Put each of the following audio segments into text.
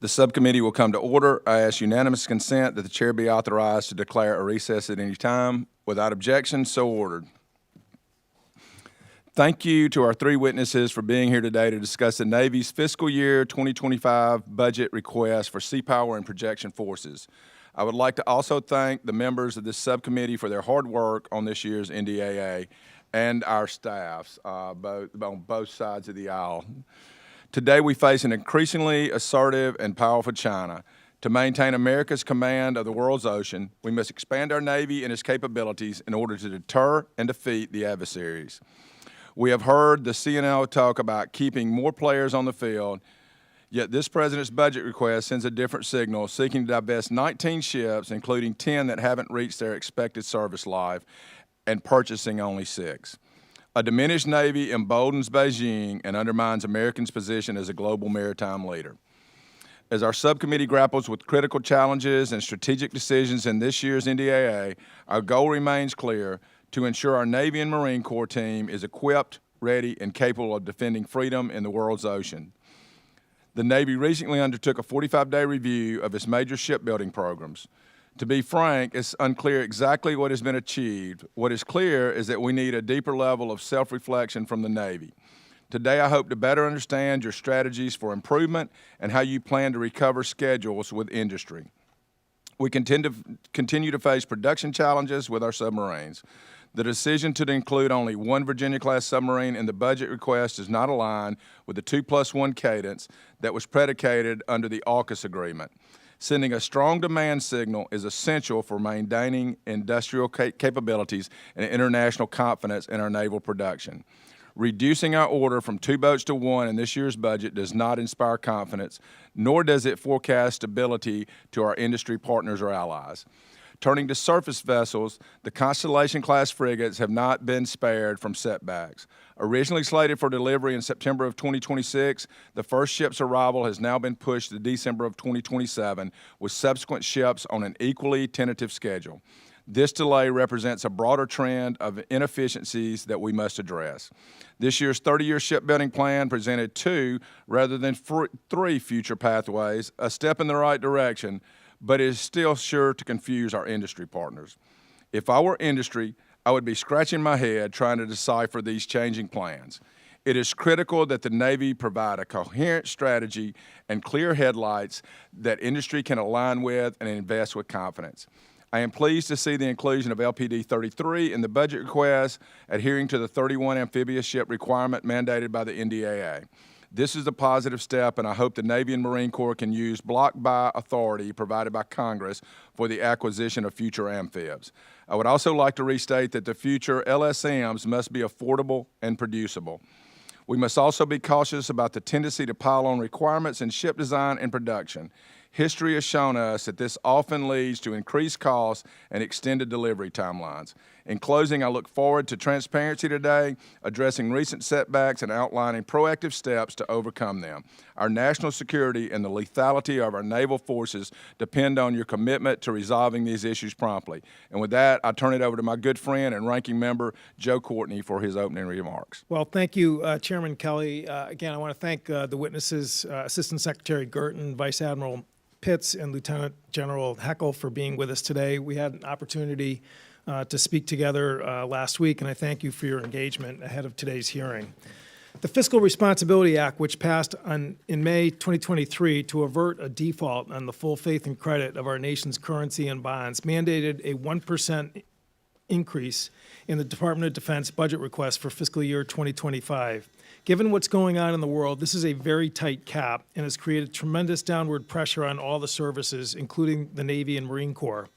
The subcommittee will come to order. I ask unanimous consent that the chair be authorized to declare a recess at any time. Without objection, so ordered. Thank you to our three witnesses for being here today to discuss the Navy's fiscal year 2025 budget request for Seapower and projection forces. I would like to also thank the members of this subcommittee for their hard work on this year's NDAA and our staffs on both sides of the aisle. Today, we face an increasingly assertive and powerful China. To maintain America's command of the world's ocean, we must expand our Navy and its capabilities in order to deter and defeat the adversaries. We have heard the CNL talk about keeping more players on the field, yet this President's budget request sends a different signal, seeking to divest 19 ships, including 10 that haven't reached their expected service life, and purchasing only 6. A diminished Navy emboldens Beijing and undermines Americans' position as a global maritime leader. As our subcommittee grapples with critical challenges and strategic decisions in this year's NDAA, our goal remains clear: to ensure our Navy and Marine Corps team is equipped, ready, and capable of defending freedom in the world's ocean. The Navy recently undertook a 45-day review of its major shipbuilding programs. To be frank, it's unclear exactly what has been achieved. What is clear is that we need a deeper level of self-reflection from the Navy. Today, I hope to better understand your strategies for improvement and how you plan to recover schedules with industry. We continue to face production challenges with our submarines. The decision to include only one Virginia-class submarine in the budget request does not align with the 2+1 cadence that was predicated under the AUKUS agreement. Sending a strong demand signal is essential for maintaining industrial capabilities and international confidence in our naval production. Reducing our order from 2 boats to 1 in this year's budget does not inspire confidence, nor does it forecast stability to our industry partners or allies. Turning to surface vessels, the Constellation-class frigates have not been spared from setbacks. Originally slated for delivery in September of 2026, the first ship's arrival has now been pushed to December of 2027, with subsequent ships on an equally tentative schedule. This delay represents a broader trend of inefficiencies that we must address. This year's 30-year shipbuilding plan presented 2 rather than 3 future pathways, a step in the right direction, but it is still sure to confuse our industry partners. If I were industry, I would be scratching my head trying to decipher these changing plans. It is critical that the Navy provide a coherent strategy and clear headlights that industry can align with and invest with confidence. I am pleased to see the inclusion of LPD 33 in the budget request, adhering to the 31 amphibious ship requirement mandated by the NDAA. This is a positive step, and I hope the Navy and Marine Corps can use block buy authority provided by Congress for the acquisition of future amphibs. I would also like to restate that the future LSMs must be affordable and producible. We must also be cautious about the tendency to pile on requirements in ship design and production. History has shown us that this often leads to increased costs and extended delivery timelines. In closing, I look forward to transparency today, addressing recent setbacks and outlining proactive steps to overcome them. Our national security and the lethality of our naval forces depend on your commitment to resolving these issues promptly. And with that, I turn it over to my good friend and ranking member, Joe Courtney, for his opening remarks. Well, thank you, Chairman Kelly. Again, I want to thank the witnesses, Assistant Secretary Girton, Vice Admiral Pitts, and Lieutenant General Heckel for being with us today. We had an opportunity to speak together last week, and I thank you for your engagement ahead of today's hearing. The Fiscal Responsibility Act, which passed in May 2023 to avert a default on the full faith and credit of our nation's currency and bonds, mandated a 1% increase in the Department of Defense budget request for fiscal year 2025. Given what's going on in the world, this is a very tight cap and has created tremendous downward pressure on all the services, including the Navy and Marine Corps.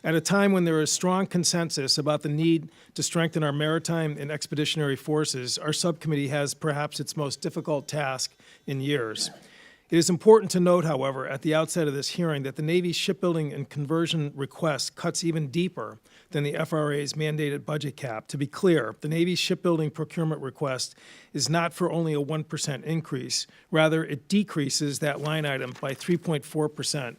At a time when there is strong consensus about the need to strengthen our maritime and expeditionary forces, our subcommittee has perhaps its most difficult task in years. It is important to note, however, at the outset of this hearing that the Navy's shipbuilding and conversion request cuts even deeper than the FRA's mandated budget cap. To be clear, the Navy's shipbuilding procurement request is not for only a 1% increase. Rather, it decreases that line item by 3.4%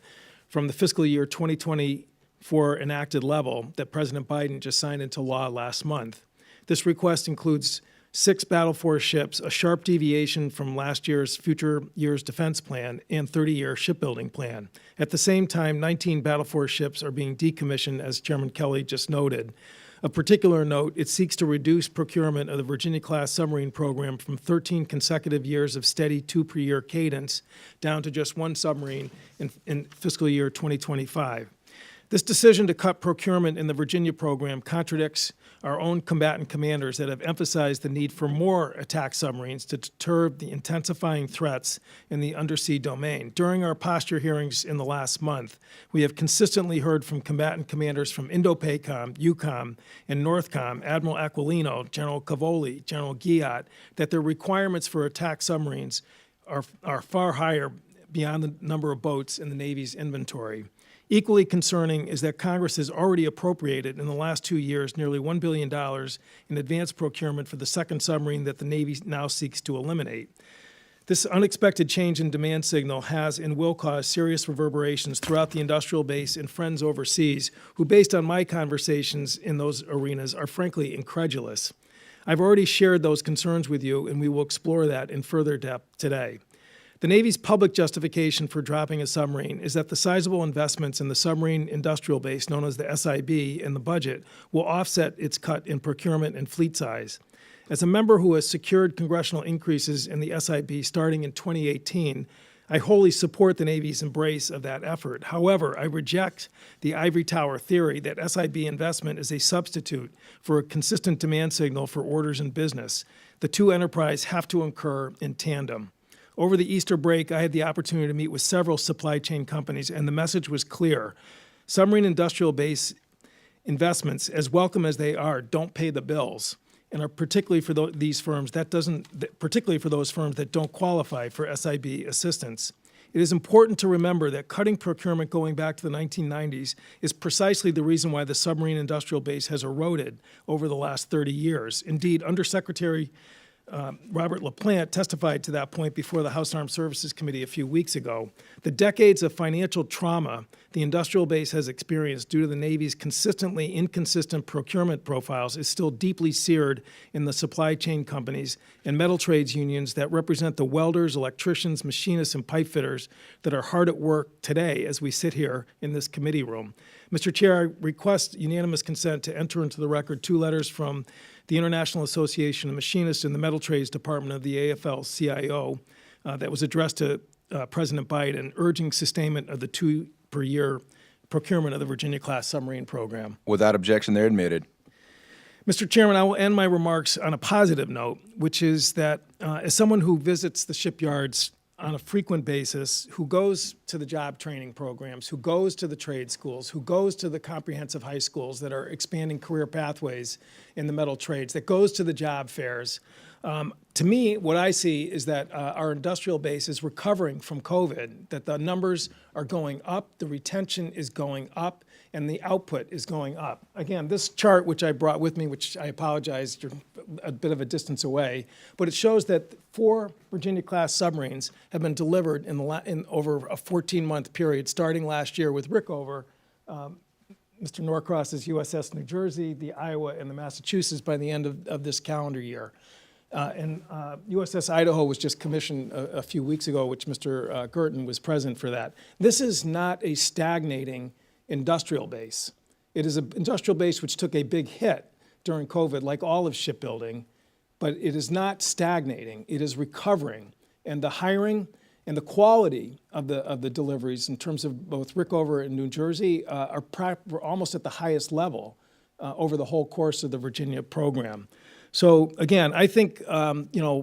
from the fiscal year 2024 enacted level that President Biden just signed into law last month. This request includes 6 Battle Force ships, a sharp deviation from last year's future year's defense plan and 30-year shipbuilding plan. At the same time, 19 Battle Force ships are being decommissioned, as Chairman Kelly just noted. Of particular note, it seeks to reduce procurement of the Virginia-class submarine program from 13 consecutive years of steady 2-per-year cadence down to just 1 submarine in fiscal year 2025. This decision to cut procurement in the Virginia program contradicts our own combatant commanders that have emphasized the need for more attack submarines to deter the intensifying threats in the undersea domain. During our posture hearings in the last month, we have consistently heard from combatant commanders from Indo-PACOM, EUCOM, and NORTHCOM, Admiral Aquilino, General Cavoli, General Guillat, that their requirements for attack submarines are far higher beyond the number of boats in the Navy's inventory. Equally concerning is that Congress has already appropriated in the last 2 years nearly $1 billion in advance procurement for the second submarine that the Navy now seeks to eliminate. This unexpected change in demand signal has and will cause serious reverberations throughout the industrial base and friends overseas who, based on my conversations in those arenas, are frankly incredulous. I've already shared those concerns with you, and we will explore that in further depth today. The Navy's public justification for dropping a submarine is that the sizable investments in the submarine industrial base, known as the SIB, in the budget will offset its cut in procurement and fleet size. As a member who has secured congressional increases in the SIB starting in 2018, I wholly support the Navy's embrace of that effort. However, I reject the ivory tower theory that SIB investment is a substitute for a consistent demand signal for orders and business. The two enterprises have to occur in tandem. Over the Easter break, I had the opportunity to meet with several supply chain companies, and the message was clear. Submarine industrial base investments, as welcome as they are, don't pay the bills, and are particularly for these firms particularly for those firms that don't qualify for SIB assistance. It is important to remember that cutting procurement going back to the 1990s is precisely the reason why the submarine industrial base has eroded over the last 30 years. Indeed, Undersecretary Robert LaPlante testified to that point before the House Armed Services Committee a few weeks ago. The decades of financial trauma the industrial base has experienced due to the Navy's consistently inconsistent procurement profiles is still deeply seared in the supply chain companies and metal trades unions that represent the welders, electricians, machinists, and pipe fitters that are hard at work today as we sit here in this committee room. Mr. Chair, I request unanimous consent to enter into the record 2 letters from the International Association of Machinists and the Metal Trades Department of the AFL-CIO that was addressed to President Biden, urging sustainment of the 2-per-year procurement of the Virginia-class submarine program. Without objection, they're admitted. Mr. Chairman, I will end my remarks on a positive note, which is that as someone who visits the shipyards on a frequent basis, who goes to the job training programs, who goes to the trade schools, who goes to the comprehensive high schools that are expanding career pathways in the metal trades, that goes to the job fairs, to me, what I see is that our industrial base is recovering from COVID, that the numbers are going up, the retention is going up, and the output is going up. Again, this chart, which I brought with me, which I apologize, you're a bit of a distance away, but it shows that 4 Virginia-class submarines have been delivered in over a 14-month period, starting last year with Rickover, Mr. Norcross's USS New Jersey, the Iowa, and the Massachusetts by the end of this calendar year. And USS Idaho was just commissioned a few weeks ago, which Mr. Girton was present for that. This is not a stagnating industrial base. It is an industrial base which took a big hit during COVID, like all of shipbuilding, but it is not stagnating. It is recovering. And the hiring and the quality of the deliveries in terms of both Rickover and New Jersey are almost at the highest level over the whole course of the Virginia program. So again, I think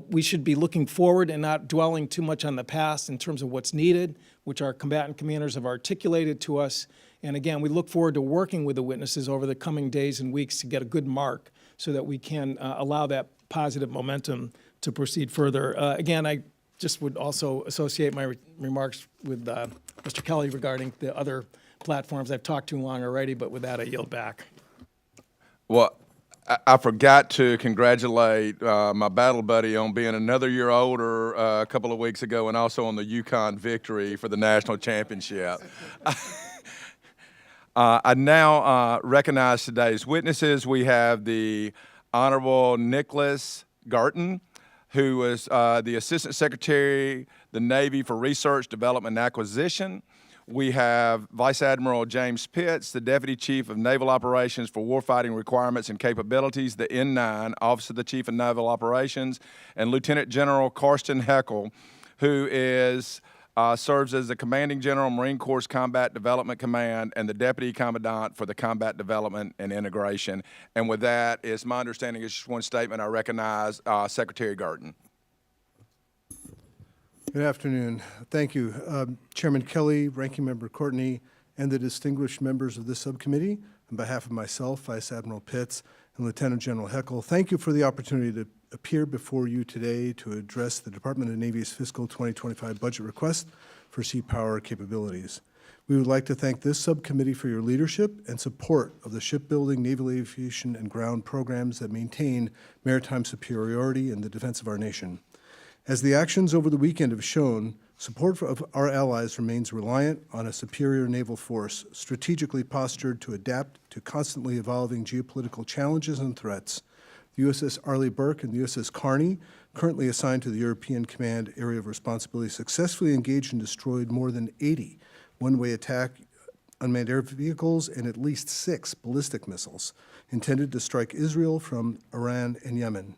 we should be looking forward and not dwelling too much on the past in terms of what's needed, which our combatant commanders have articulated to us. And again, we look forward to working with the witnesses over the coming days and weeks to get a good mark so that we can allow that positive momentum to proceed further. Again, I just would also associate my remarks with Mr. Kelly regarding the other platforms. I've talked too long already, but with that, I yield back. Well, I forgot to congratulate my battle buddy on being another year older a couple of weeks ago, and also on the UConn victory for the national championship. I now recognize today's witnesses. We have the Honorable Nicholas Garton, who is the Assistant Secretary, the Navy for Research, Development, and Acquisition. We have Vice Admiral James Pitts, the Deputy Chief of Naval Operations for Warfighting Requirements and Capabilities, the N9, Office of the Chief of Naval Operations, and Lieutenant General Karsten Heckel, who serves as the Commanding General, Marine Corps Combat Development Command, and the Deputy Commandant for the Combat Development and Integration. And with that, it's my understanding, it's just one statement. I recognize Secretary Garton. Good afternoon. Thank you. Chairman Kelly, Ranking Member Courtney, and the distinguished members of this subcommittee, on behalf of myself, Vice Admiral Pitts, and Lieutenant General Heckel, thank you for the opportunity to appear before you today to address the Department of Navy's fiscal 2025 budget request for Seapower capabilities. We would like to thank this subcommittee for your leadership and support of the shipbuilding, naval aviation, and ground programs that maintain maritime superiority in the defense of our nation. As the actions over the weekend have shown, support of our allies remains reliant on a superior naval force, strategically postured to adapt to constantly evolving geopolitical challenges and threats. The USS Arleigh Burke and the USS Kearney, currently assigned to the European Command Area of Responsibility, successfully engaged and destroyed more than 80 one-way attack unmanned air vehicles and at least 6 ballistic missiles intended to strike Israel from Iran and Yemen.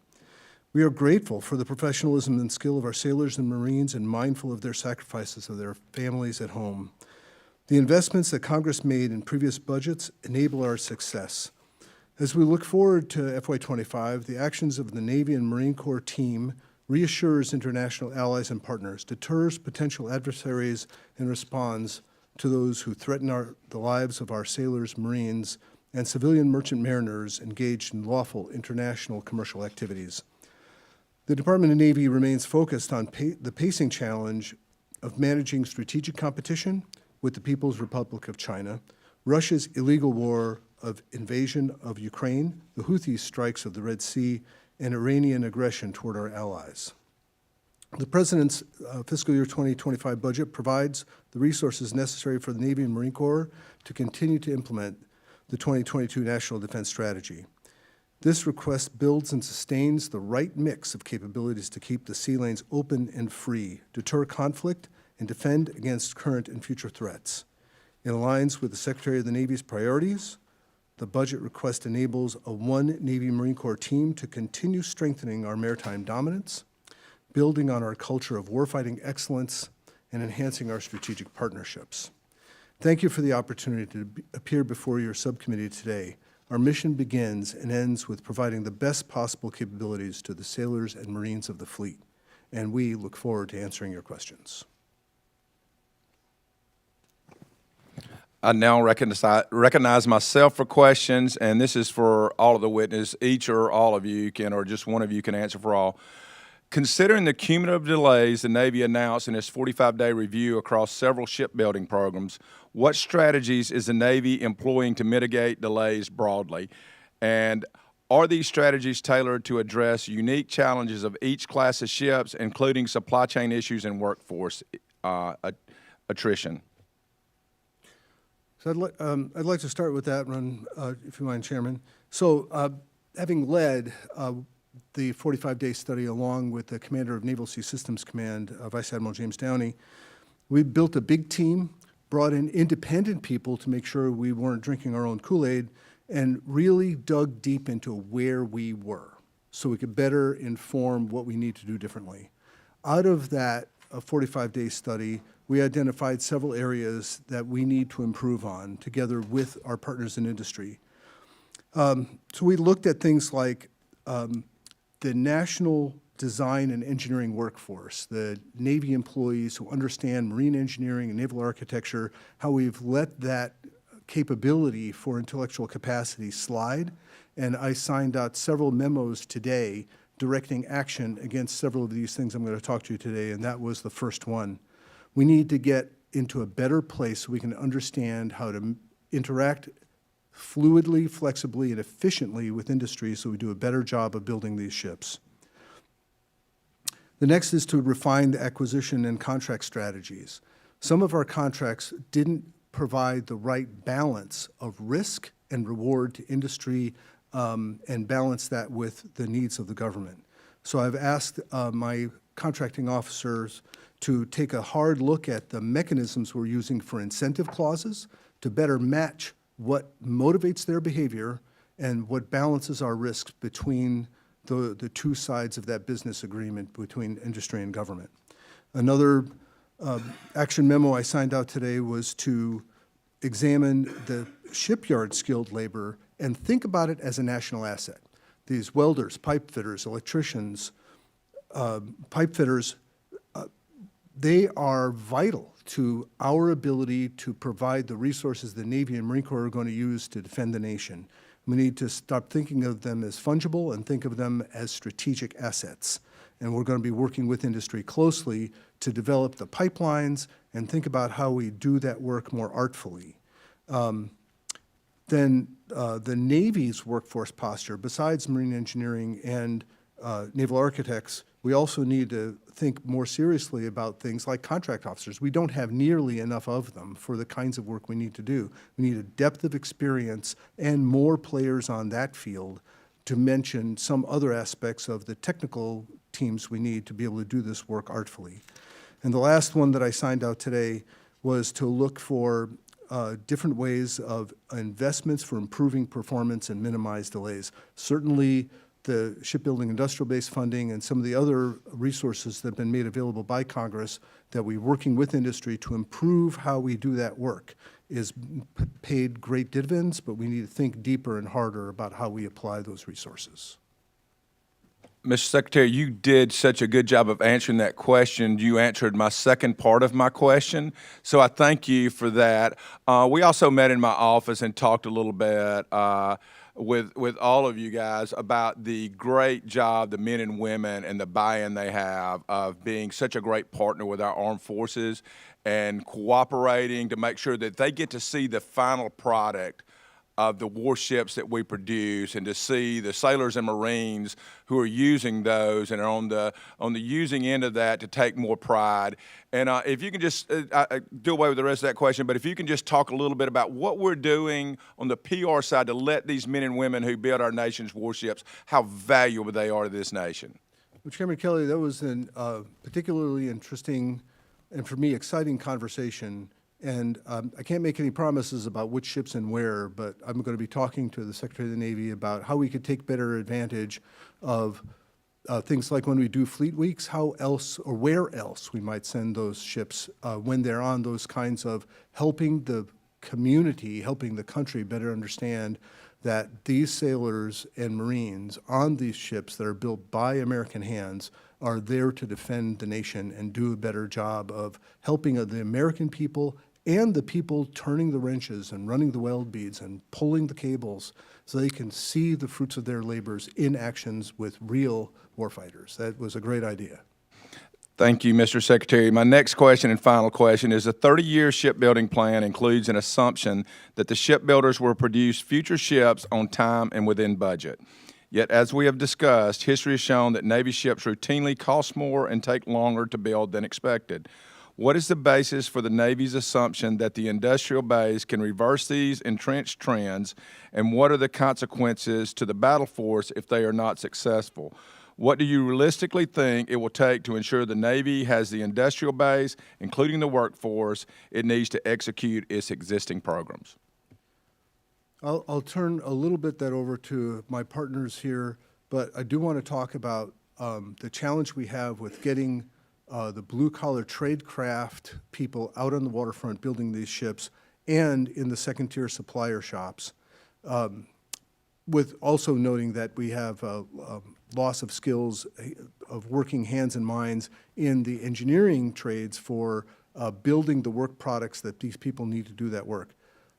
We are grateful for the professionalism and skill of our sailors and Marines and mindful of their sacrifices of their families at home. The investments that Congress made in previous budgets enable our success. As we look forward to FY25, the actions of the Navy and Marine Corps team reassures international allies and partners, deters potential adversaries, and responds to those who threaten the lives of our sailors, Marines, and civilian merchant mariners engaged in lawful international commercial activities. The Department of Navy remains focused on the pacing challenge of managing strategic competition with the People's Republic of China, Russia's illegal war of invasion of Ukraine, the Houthi strikes of the Red Sea, and Iranian aggression toward our allies. The President's fiscal year 2025 budget provides the resources necessary for the Navy and Marine Corps to continue to implement the 2022 National Defense Strategy. This request builds and sustains the right mix of capabilities to keep the sea lanes open and free, deter conflict, and defend against current and future threats. It aligns with the Secretary of the Navy's priorities. The budget request enables a one Navy Marine Corps team to continue strengthening our maritime dominance, building on our culture of warfighting excellence, and enhancing our strategic partnerships. Thank you for the opportunity to appear before your subcommittee today. Our mission begins and ends with providing the best possible capabilities to the sailors and Marines of the fleet, and we look forward to answering your questions. I now recognize myself for questions, and this is for all of the witnesses. Each or all of you can, or just one of you can answer for all. Considering the cumulative delays the Navy announced in its 45-day review across several shipbuilding programs, what strategies is the Navy employing to mitigate delays broadly? And are these strategies tailored to address unique challenges of each class of ships, including supply chain issues and workforce attrition? So I'd like to start with that one, if you mind, Chairman. So having led the 45-day study along with the Commander of Naval Sea Systems Command, Vice Admiral James Downey, we built a big team, brought in independent people to make sure we weren't drinking our own Kool-Aid, and really dug deep into where we were so we could better inform what we need to do differently. Out of that 45-day study, we identified several areas that we need to improve on together with our partners in industry. So we looked at things like the national design and engineering workforce, the Navy employees who understand marine engineering and naval architecture, how we've let that capability for intellectual capacity slide. And I signed out several memos today directing action against several of these things I'm going to talk to you today, and that was the first one. We need to get into a better place so we can understand how to interact fluidly, flexibly, and efficiently with industry so we do a better job of building these ships. The next is to refine the acquisition and contract strategies. Some of our contracts didn't provide the right balance of risk and reward to industry and balance that with the needs of the government. So I've asked my contracting officers to take a hard look at the mechanisms we're using for incentive clauses to better match what motivates their behavior and what balances our risks between the two sides of that business agreement between industry and government. Another action memo I signed out today was to examine the shipyard skilled labor and think about it as a national asset. These welders, pipe fitters, electricians, pipe fitters, they are vital to our ability to provide the resources the Navy and Marine Corps are going to use to defend the nation. We need to stop thinking of them as fungible and think of them as strategic assets. And we're going to be working with industry closely to develop the pipelines and think about how we do that work more artfully. Then the Navy's workforce posture, besides marine engineering and naval architects, we also need to think more seriously about things like contract officers. We don't have nearly enough of them for the kinds of work we need to do. We need a depth of experience and more players on that field, to mention some other aspects of the technical teams we need to be able to do this work artfully. And the last one that I signed out today was to look for different ways of investments for improving performance and minimize delays. Certainly, the shipbuilding industrial base funding and some of the other resources that have been made available by Congress that we're working with industry to improve how we do that work is paid great dividends, but we need to think deeper and harder about how we apply those resources. Mr. Secretary, you did such a good job of answering that question. You answered my second part of my question, so I thank you for that. We also met in my office and talked a little bit with all of you guys about the great job the men and women and the buy-in they have of being such a great partner with our armed forces and cooperating to make sure that they get to see the final product of the warships that we produce, and to see the sailors and Marines who are using those and are on the using end of that to take more pride. And if you can just do away with the rest of that question, but if you can just talk a little bit about what we're doing on the PR side to let these men and women who build our nation's warships, how valuable they are to this nation. Well, Chairman Kelly, that was a particularly interesting and, for me, exciting conversation. And I can't make any promises about which ships and where, but I'm going to be talking to the Secretary of the Navy about how we could take better advantage of things like when we do fleet weeks, how else or where else we might send those ships when they're on those kinds of helping the community, helping the country better understand that these sailors and Marines on these ships that are built by American hands are there to defend the nation and do a better job of helping the American people and the people turning the wrenches and running the weld beads and pulling the cables so they can see the fruits of their labors in actions with real warfighters. That was a great idea. Thank you, Mr. Secretary. My next question and final question is: the 30-year shipbuilding plan includes an assumption that the shipbuilders will produce future ships on time and within budget. Yet, as we have discussed, history has shown that Navy ships routinely cost more and take longer to build than expected. What is the basis for the Navy's assumption that the industrial base can reverse these entrenched trends, and what are the consequences to the battle force if they are not successful? What do you realistically think it will take to ensure the Navy has the industrial base, including the workforce, it needs to execute its existing programs? I'll turn a little bit that over to my partners here, but I do want to talk about the challenge we have with getting the blue-collar trade craft people out on the waterfront building these ships and in the second-tier supplier shops, with also noting that we have loss of skills of working hands and minds in the engineering trades for building the work products that these people need to do that work.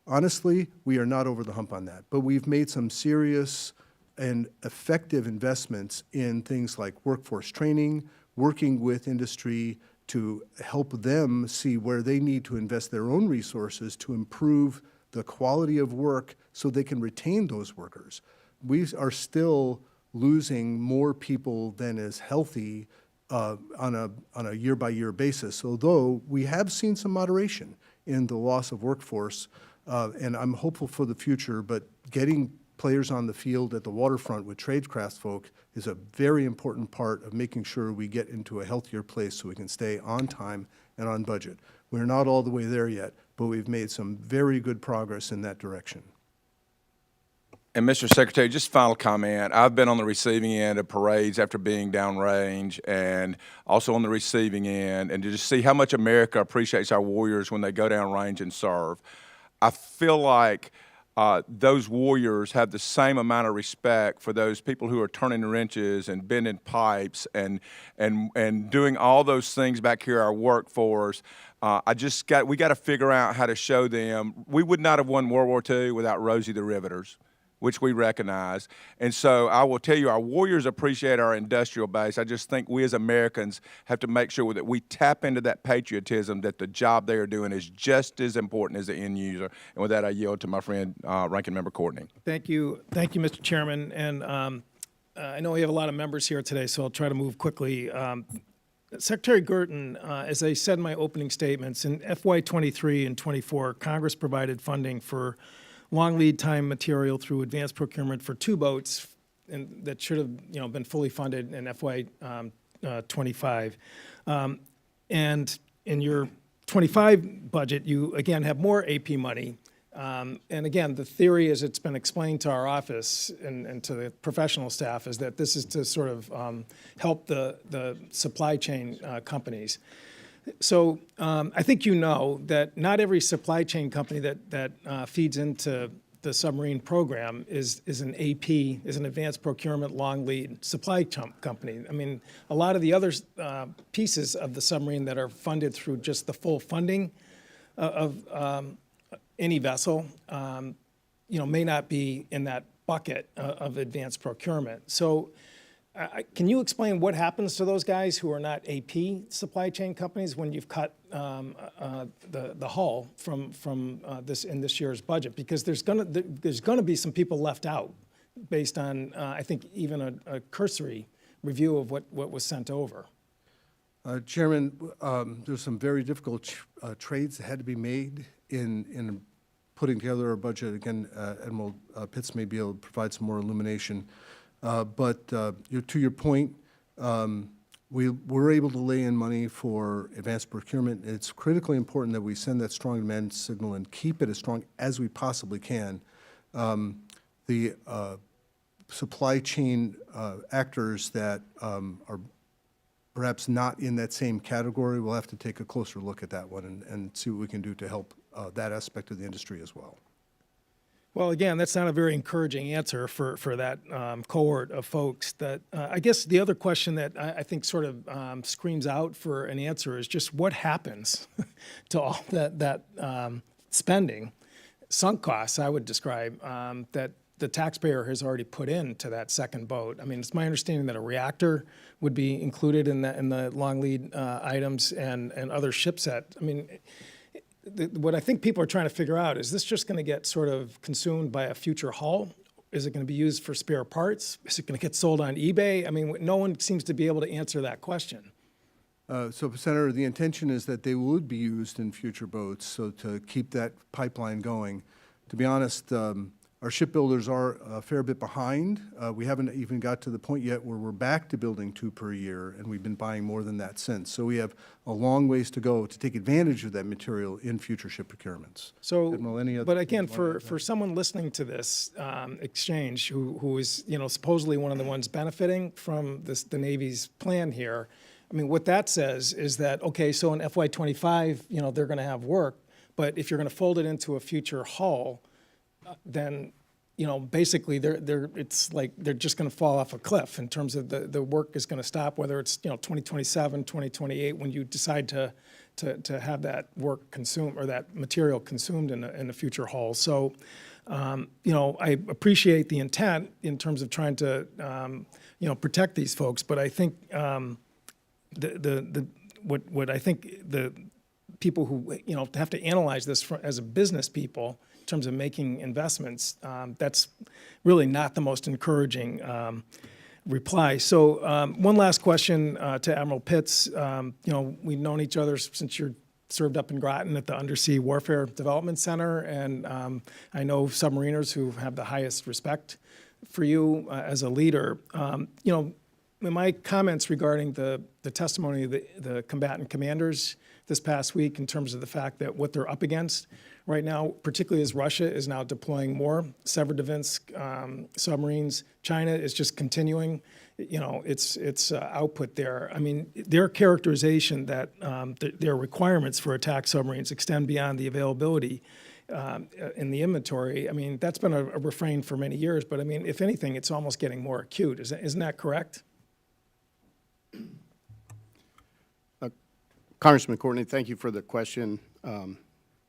Honestly, we are not over the hump on that, but we've made some serious and effective investments in things like workforce training, working with industry to help them see where they need to invest their own resources to improve the quality of work so they can retain those workers. We are still losing more people than is healthy on a year-by-year basis, although we have seen some moderation in the loss of workforce, and I'm hopeful for the future, but getting players on the field at the waterfront with tradecraft folk is a very important part of making sure we get into a healthier place so we can stay on time and on budget. We're not all the way there yet, but we've made some very good progress in that direction. And Mr. Secretary, just final comment. I've been on the receiving end of parades after being downrange and also on the receiving end, and to just see how much America appreciates our warriors when they go downrange and serve. I feel like those warriors have the same amount of respect for those people who are turning wrenches and bending pipes and doing all those things back here, our workforce. We got to figure out how to show them. We would not have won World War II without Rosie the Riveters, which we recognize. And so I will tell you, our warriors appreciate our industrial base. I just think we as Americans have to make sure that we tap into that patriotism, that the job they are doing is just as important as the end user. And with that, I yield to my friend, Ranking Member Courtney. Thank you, Mr. Chairman. And I know we have a lot of members here today, so I'll try to move quickly. Secretary Gerton, as I said in my opening statements, in FY23 and 24, Congress provided funding for long lead time material through advanced procurement for 2 boats, and that should have been fully funded in FY25. And in your 25 budget, you again have more AP money. And again, the theory, as it's been explained to our office and to the professional staff, is that this is to sort of help the supply chain companies. So I think you know that not every supply chain company that feeds into the submarine program is an AP, is an advanced procurement long lead supply company. I mean, a lot of the other pieces of the submarine that are funded through just the full funding of any vessel, may not be in that bucket of advanced procurement. So can you explain what happens to those guys who are not AP supply chain companies when you've cut the hull from this year's budget? Because there's gonna be some people left out based on I think even a cursory review of what was sent over. Chairman, there's some very difficult trades that had to be made in putting together a budget. Again, Admiral Pitts may be able to provide some more illumination. But to your point, we were able to lay in money for advanced procurement. It's critically important that we send that strong demand signal and keep it as strong as we possibly can. The supply chain actors that are perhaps not in that same category, we'll have to take a closer look at that one and see what we can do to help that aspect of the industry as well. Well, again, that's not a very encouraging answer for that cohort of folks. That I guess the other question that I think sort of screams out for an answer is just what happens to all that spending, sunk costs, I would describe, that the taxpayer has already put into that second boat. I mean, it's my understanding that a reactor would be included in the long lead items and other ship set. I mean, what I think people are trying to figure out, is this just going to get sort of consumed by a future hull? Is it going to be used for spare parts? Is it going to get sold on eBay? I mean, no one seems to be able to answer that question. So, Senator, the intention is that they would be used in future boats, so to keep that pipeline going. To be honest, our shipbuilders are a fair bit behind. We haven't even got to the point yet where we're back to building 2 per year, and we've been buying more than that since. So we have a long ways to go to take advantage of that material in future ship procurements. So, Admiral, but again, for someone listening to this exchange who is supposedly one of the ones benefiting from the Navy's plan here, I mean, what that says is that, okay, so in FY25, they're going to have work, but if you're going to fold it into a future hull, then basically it's like they're just going to fall off a cliff in terms of the work is going to stop, whether it's 2027, 2028, when you decide to have that work consumed or that material consumed in a future hull. So I appreciate the intent in terms of trying to protect these folks, but I think what I think the people who have to analyze this as a business people in terms of making investments, that's really not the most encouraging reply. So one last question to Admiral Pitts. We've known each other since you're served up in Groton at the Undersea Warfare Development Center, and I know submariners who have the highest respect for you as a leader. You know, in my comments regarding the testimony of the combatant commanders this past week in terms of the fact that what they're up against right now, particularly as Russia is now deploying more Severodvinsk submarines, China is just continuing, you know, its output there. I mean, their characterization that their requirements for attack submarines extend beyond the availability in the inventory. I mean, that's been a refrain for many years, but I mean, if anything, it's almost getting more acute. Isn't that correct? Congressman Courtney, thank you for the question.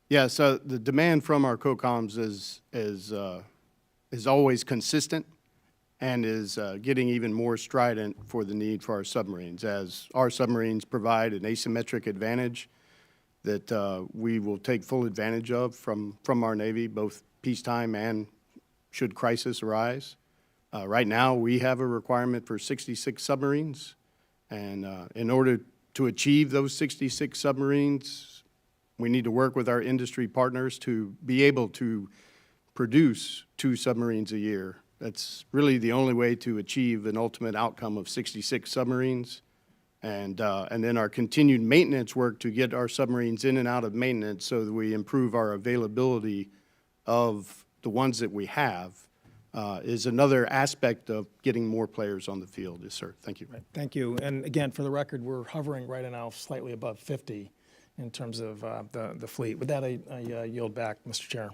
Yeah, so the demand from our COCOMs is always consistent and is getting even more strident for the need for our submarines, as our submarines provide an asymmetric advantage that we will take full advantage of from our Navy, both peacetime and should crisis arise. Right now, we have a requirement for 66 submarines, and in order to achieve those 66 submarines, we need to work with our industry partners to be able to produce 2 submarines a year. That's really the only way to achieve an ultimate outcome of 66 submarines. And then our continued maintenance work to get our submarines in and out of maintenance so that we improve our availability of the ones that we have is another aspect of getting more players on the field. Yes, sir. Thank you. Right. Thank you. And again, for the record, we're hovering right now slightly above 50 in terms of the fleet. With that, I yield back, Mr. Chair.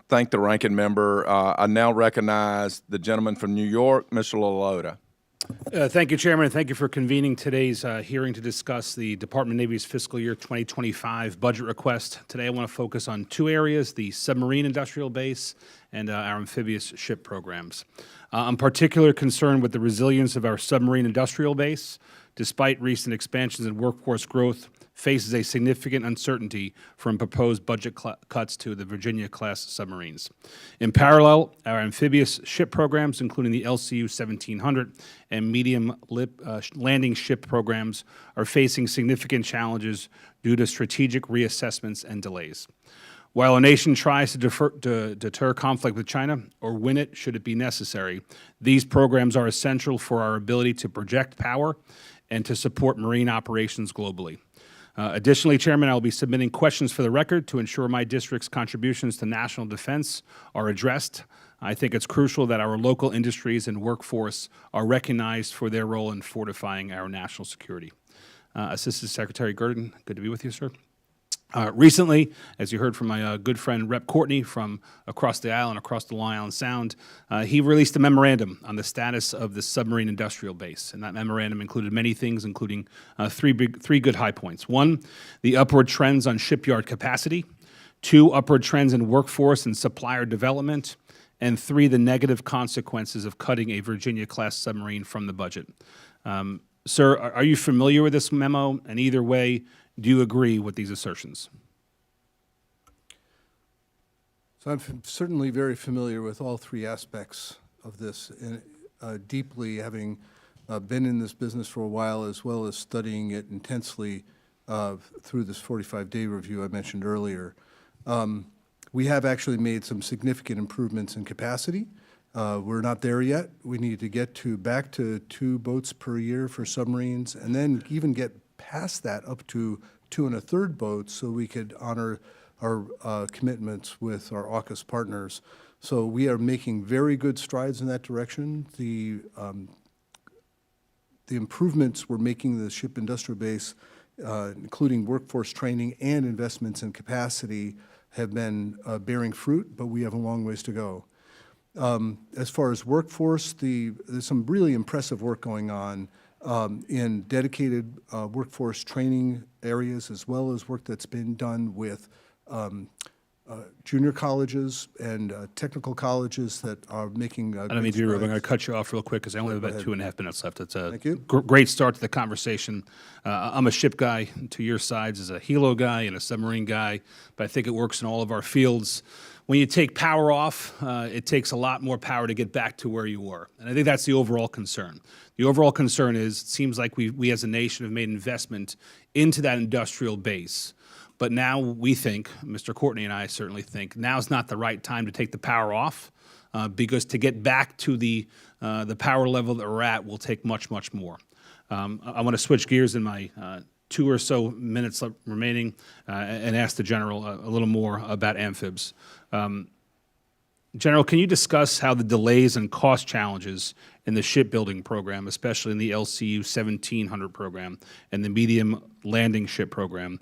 Thank the ranking member. I now recognize the gentleman from New York, Mr. LaLota. Thank you, Chairman, and thank you for convening today's hearing to discuss the Department of Navy's fiscal year 2025 budget request. Today I want to focus on 2 areas, the submarine industrial base and our amphibious ship programs. I'm particularly concerned with the resilience of our submarine industrial base. Despite recent expansions in workforce growth, faces a significant uncertainty from proposed budget cuts to the Virginia-class submarines. In parallel, our amphibious ship programs, including the LCU 1700 and medium landing ship programs, are facing significant challenges due to strategic reassessments and delays. While a nation tries to deter conflict with China or win it should it be necessary, these programs are essential for our ability to project power and to support marine operations globally. Additionally, Chairman, I will be submitting questions for the record to ensure my district's contributions to national defense are addressed. I think it's crucial that our local industries and workforce are recognized for their role in fortifying our national security. Assistant Secretary Gurdon, good to be with you, sir. Recently, as you heard from my good friend Rep. Courtney from across the aisle and across the Long Island Sound, he released a memorandum on the status of the submarine industrial base. And that memorandum included many things, including three good high points. 1, the upward trends on shipyard capacity. 2, upward trends in workforce and supplier development. And 3, the negative consequences of cutting a Virginia-class submarine from the budget. Sir, are you familiar with this memo? And either way, do you agree with these assertions? So I'm certainly very familiar with all 3 aspects of this, and deeply having been in this business for a while, as well as studying it intensely through this 45-day review I mentioned earlier. We have actually made some significant improvements in capacity. We're not there yet. We need to get back to 2 boats per year for submarines, and then even get past that up to 2 1/3 boats so we could honor our commitments with our AUKUS partners. So we are making very good strides in that direction. The improvements we're making in the ship industrial base, including workforce training and investments in capacity, have been bearing fruit, but we have a long ways to go. As far as workforce, there's some really impressive work going on in dedicated workforce training areas, as well as work that's been done with junior colleges and technical colleges that are making I don't mean to be rude, I'm going to cut you off real quick because I only have about 2.5 minutes left. It's a Thank you. Great start to the conversation. I'm a ship guy to your sides as a helo guy and a submarine guy, but I think it works in all of our fields. When you take power off, it takes a lot more power to get back to where you were. And I think that's the overall concern. The overall concern is, it seems like we as a nation have made investment into that industrial base. But now we think, Mr. Courtney and I certainly think, now's not the right time to take the power off, because to get back to the power level that we're at will take much, much more. I want to switch gears in my 2 or so minutes remaining and ask the General a little more about amphibs. General, can you discuss how the delays and cost challenges in the shipbuilding program, especially in the LCU 1700 program and the medium landing ship program,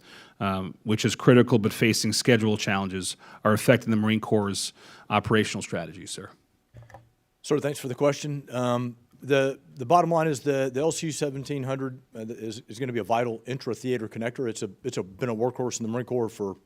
which is critical but facing schedule challenges, are affecting the Marine Corps' operational strategy, sir? Sir, thanks for the question. The bottom line is the LCU 1700 is going to be a vital intra-theater connector. It's been a workhorse in the Marine Corps for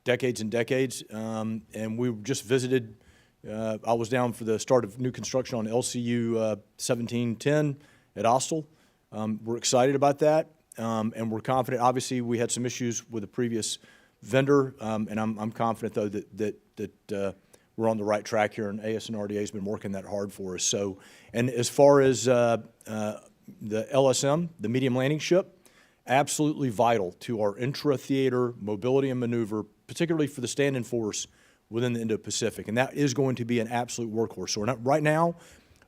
decades and decades, and we just visited. I was down for the start of new construction on LCU 1710 at Austal. We're excited about that, and we're confident. Obviously, we had some issues with the previous vendor, and I'm confident though that we're on the right track here, and AS and RDA has been working that hard for us. So, and as far as the LSM, the medium landing ship, absolutely vital to our intra-theater mobility and maneuver, particularly for the stand-in force within the Indo-Pacific, and that is going to be an absolute workhorse. So we're not, right now,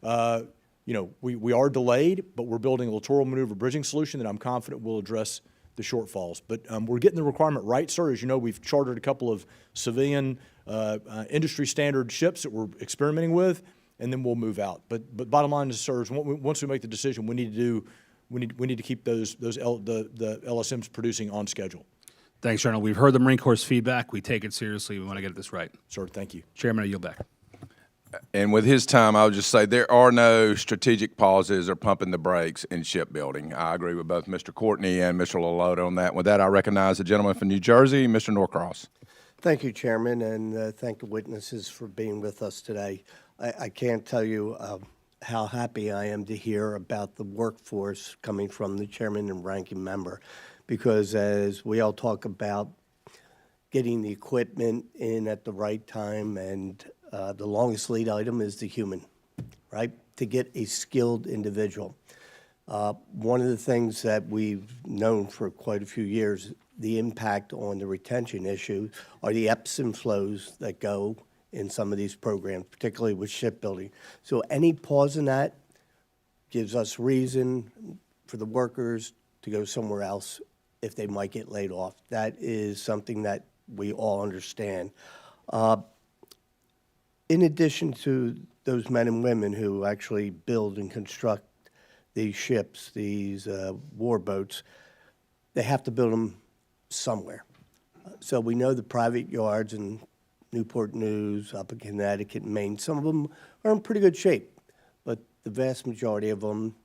we are delayed, but we're building a littoral maneuver bridging solution that I'm confident will address the shortfalls. But we're getting the requirement right, sir. As you know, we've chartered a couple of civilian industry standard ships that we're experimenting with, and then we'll move out. But bottom line is, sir, is once we make the decision, we need to keep the LSMs producing on schedule. Thanks, General. We've heard the Marine Corps' feedback. We take it seriously. We want to get this right. Sir, thank you. Chairman, I yield back. And with his time, I would just say there are no strategic pauses or pumping the brakes in shipbuilding. I agree with both Mr. Courtney and Mr. Lalotte on that. With that, I recognize the gentleman from New Jersey, Mr. Norcross. Thank you, Chairman, and thank the witnesses for being with us today. I can't tell you how happy I am to hear about the workforce coming from the chairman and ranking member, because as we all talk about getting the equipment in at the right time, and the longest lead item is the human, right? To get a skilled individual. One of the things that we've known for quite a few years, the impact on the retention issue are the ebbs and flows that go in some of these programs, particularly with shipbuilding. So any pause in that gives us reason for the workers to go somewhere else if they might get laid off. That is something that we all understand. In addition to those men and women who actually build and construct these ships, these war boats, they have to build them somewhere. So we know the private yards in Newport News, up in Connecticut, Maine, some of them are in pretty good shape, but the vast majority of them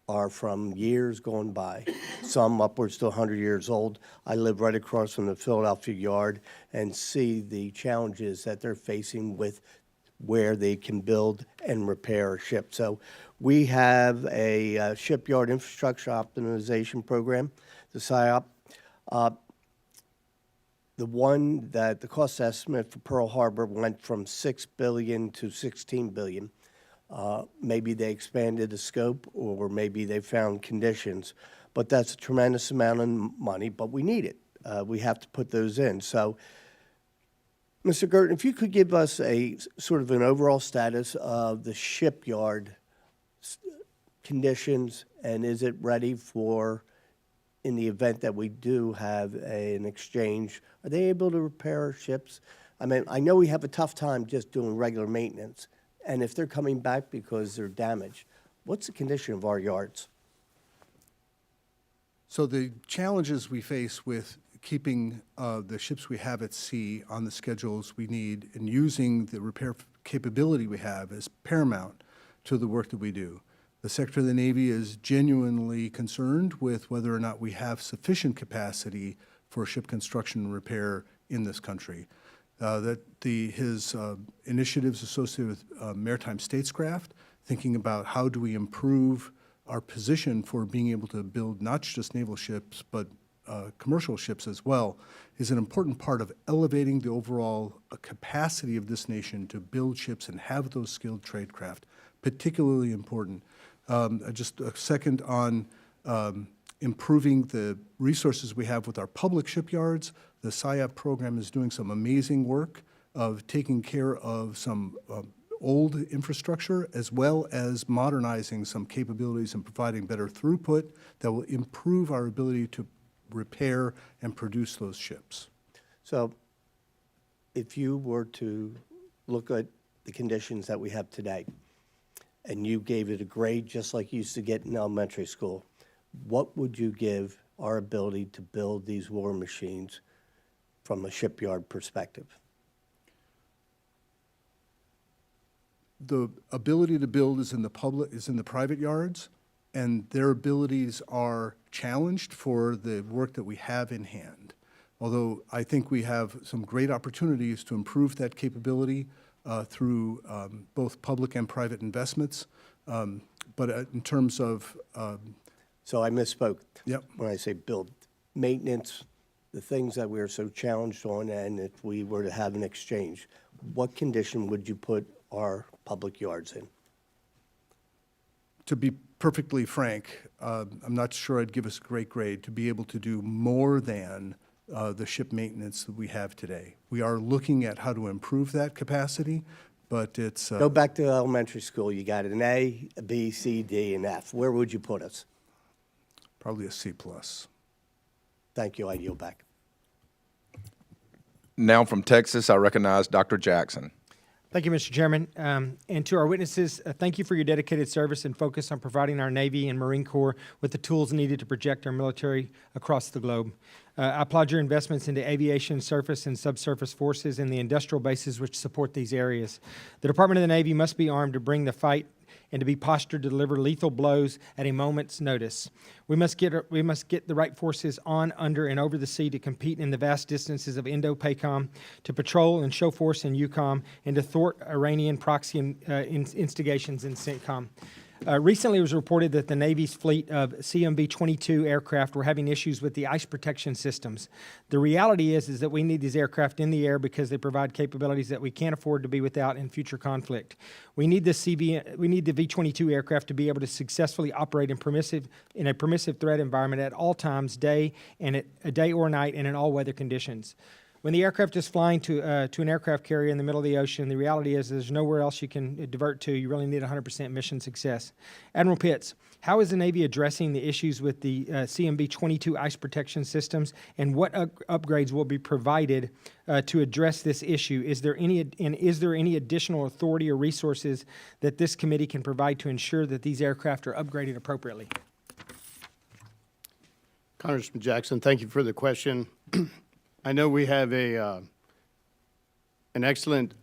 are from years gone by, some upwards to 100 years old. I live right across from the Philadelphia Yard and see the challenges that they're facing with where they can build and repair a ship. So we have a shipyard infrastructure optimization program, the SIOP. The one that the cost estimate for Pearl Harbor went from $6 billion to $16 billion. Maybe they expanded the scope, or maybe they found conditions, but that's a tremendous amount of money, but we need it. We have to put those in. So, Mr. Girton, if you could give us a sort of an overall status of the shipyard conditions, and is it ready for, in the event that we do have an exchange, are they able to repair ships? I mean, I know we have a tough time just doing regular maintenance, and if they're coming back because they're damaged, what's the condition of our yards? So the challenges we face with keeping the ships we have at sea on the schedules we need and using the repair capability we have is paramount to the work that we do. The Secretary of the Navy is genuinely concerned with whether or not we have sufficient capacity for ship construction and repair in this country. His initiatives associated with maritime statescraft, thinking about how do we improve our position for being able to build not just naval ships, but commercial ships as well, is an important part of elevating the overall capacity of this nation to build ships and have those skilled tradecraft, particularly important. Just a second on improving the resources we have with our public shipyards. The SIAP program is doing some amazing work of taking care of some old infrastructure, as well as modernizing some capabilities and providing better throughput that will improve our ability to repair and produce those ships. So if you were to look at the conditions that we have today, and you gave it a grade just like you used to get in elementary school, what would you give our ability to build these war machines from a shipyard perspective? The ability to build is in the private yards, and their abilities are challenged for the work that we have in hand. Although I think we have some great opportunities to improve that capability through both public and private investments. But in terms of So I misspoke. Yep. When I say build, maintenance, the things that we're so challenged on, and if we were to have an exchange, what condition would you put our public yards in? to be perfectly frank, I'm not sure I'd give us a great grade to be able to do more than the ship maintenance that we have today. We are looking at how to improve that capacity, but it's Go back to elementary school. You got an A, a B, C, D, and F. Where would you put us? probably a C plus. Thank you. I yield back. Now from Texas, I recognize Dr. Jackson. Thank you, Mr. Chairman. And to our witnesses, thank you for your dedicated service and focus on providing our Navy and Marine Corps with the tools needed to project our military across the globe. I applaud your investments into aviation, surface, and subsurface forces and the industrial bases which support these areas. The Department of the Navy must be armed to bring the fight and to be postured to deliver lethal blows at a moment's notice. We must get the right forces on, under, and over the sea to compete in the vast distances of Indo-PACOM, to patrol and show force in EUCOM, and to thwart Iranian proxy instigations in CENTCOM. Recently, it was reported that the Navy's fleet of CMB-22 aircraft were having issues with the ice protection systems. The reality is that we need these aircraft in the air because they provide capabilities that we can't afford to be without in future conflict. We need the V-22 aircraft to be able to successfully operate in a permissive threat environment at all times, day or night, and in all weather conditions. When the aircraft is flying to an aircraft carrier in the middle of the ocean, the reality is there's nowhere else you can divert to. You really need 100% mission success. Admiral Pitts, how is the Navy addressing the issues with the CMB-22 ice protection systems, and what upgrades will be provided to address this issue? Is there any additional authority or resources that this committee can provide to ensure that these aircraft are upgraded appropriately? Congressman Jackson, thank you for the question. I know we have an excellent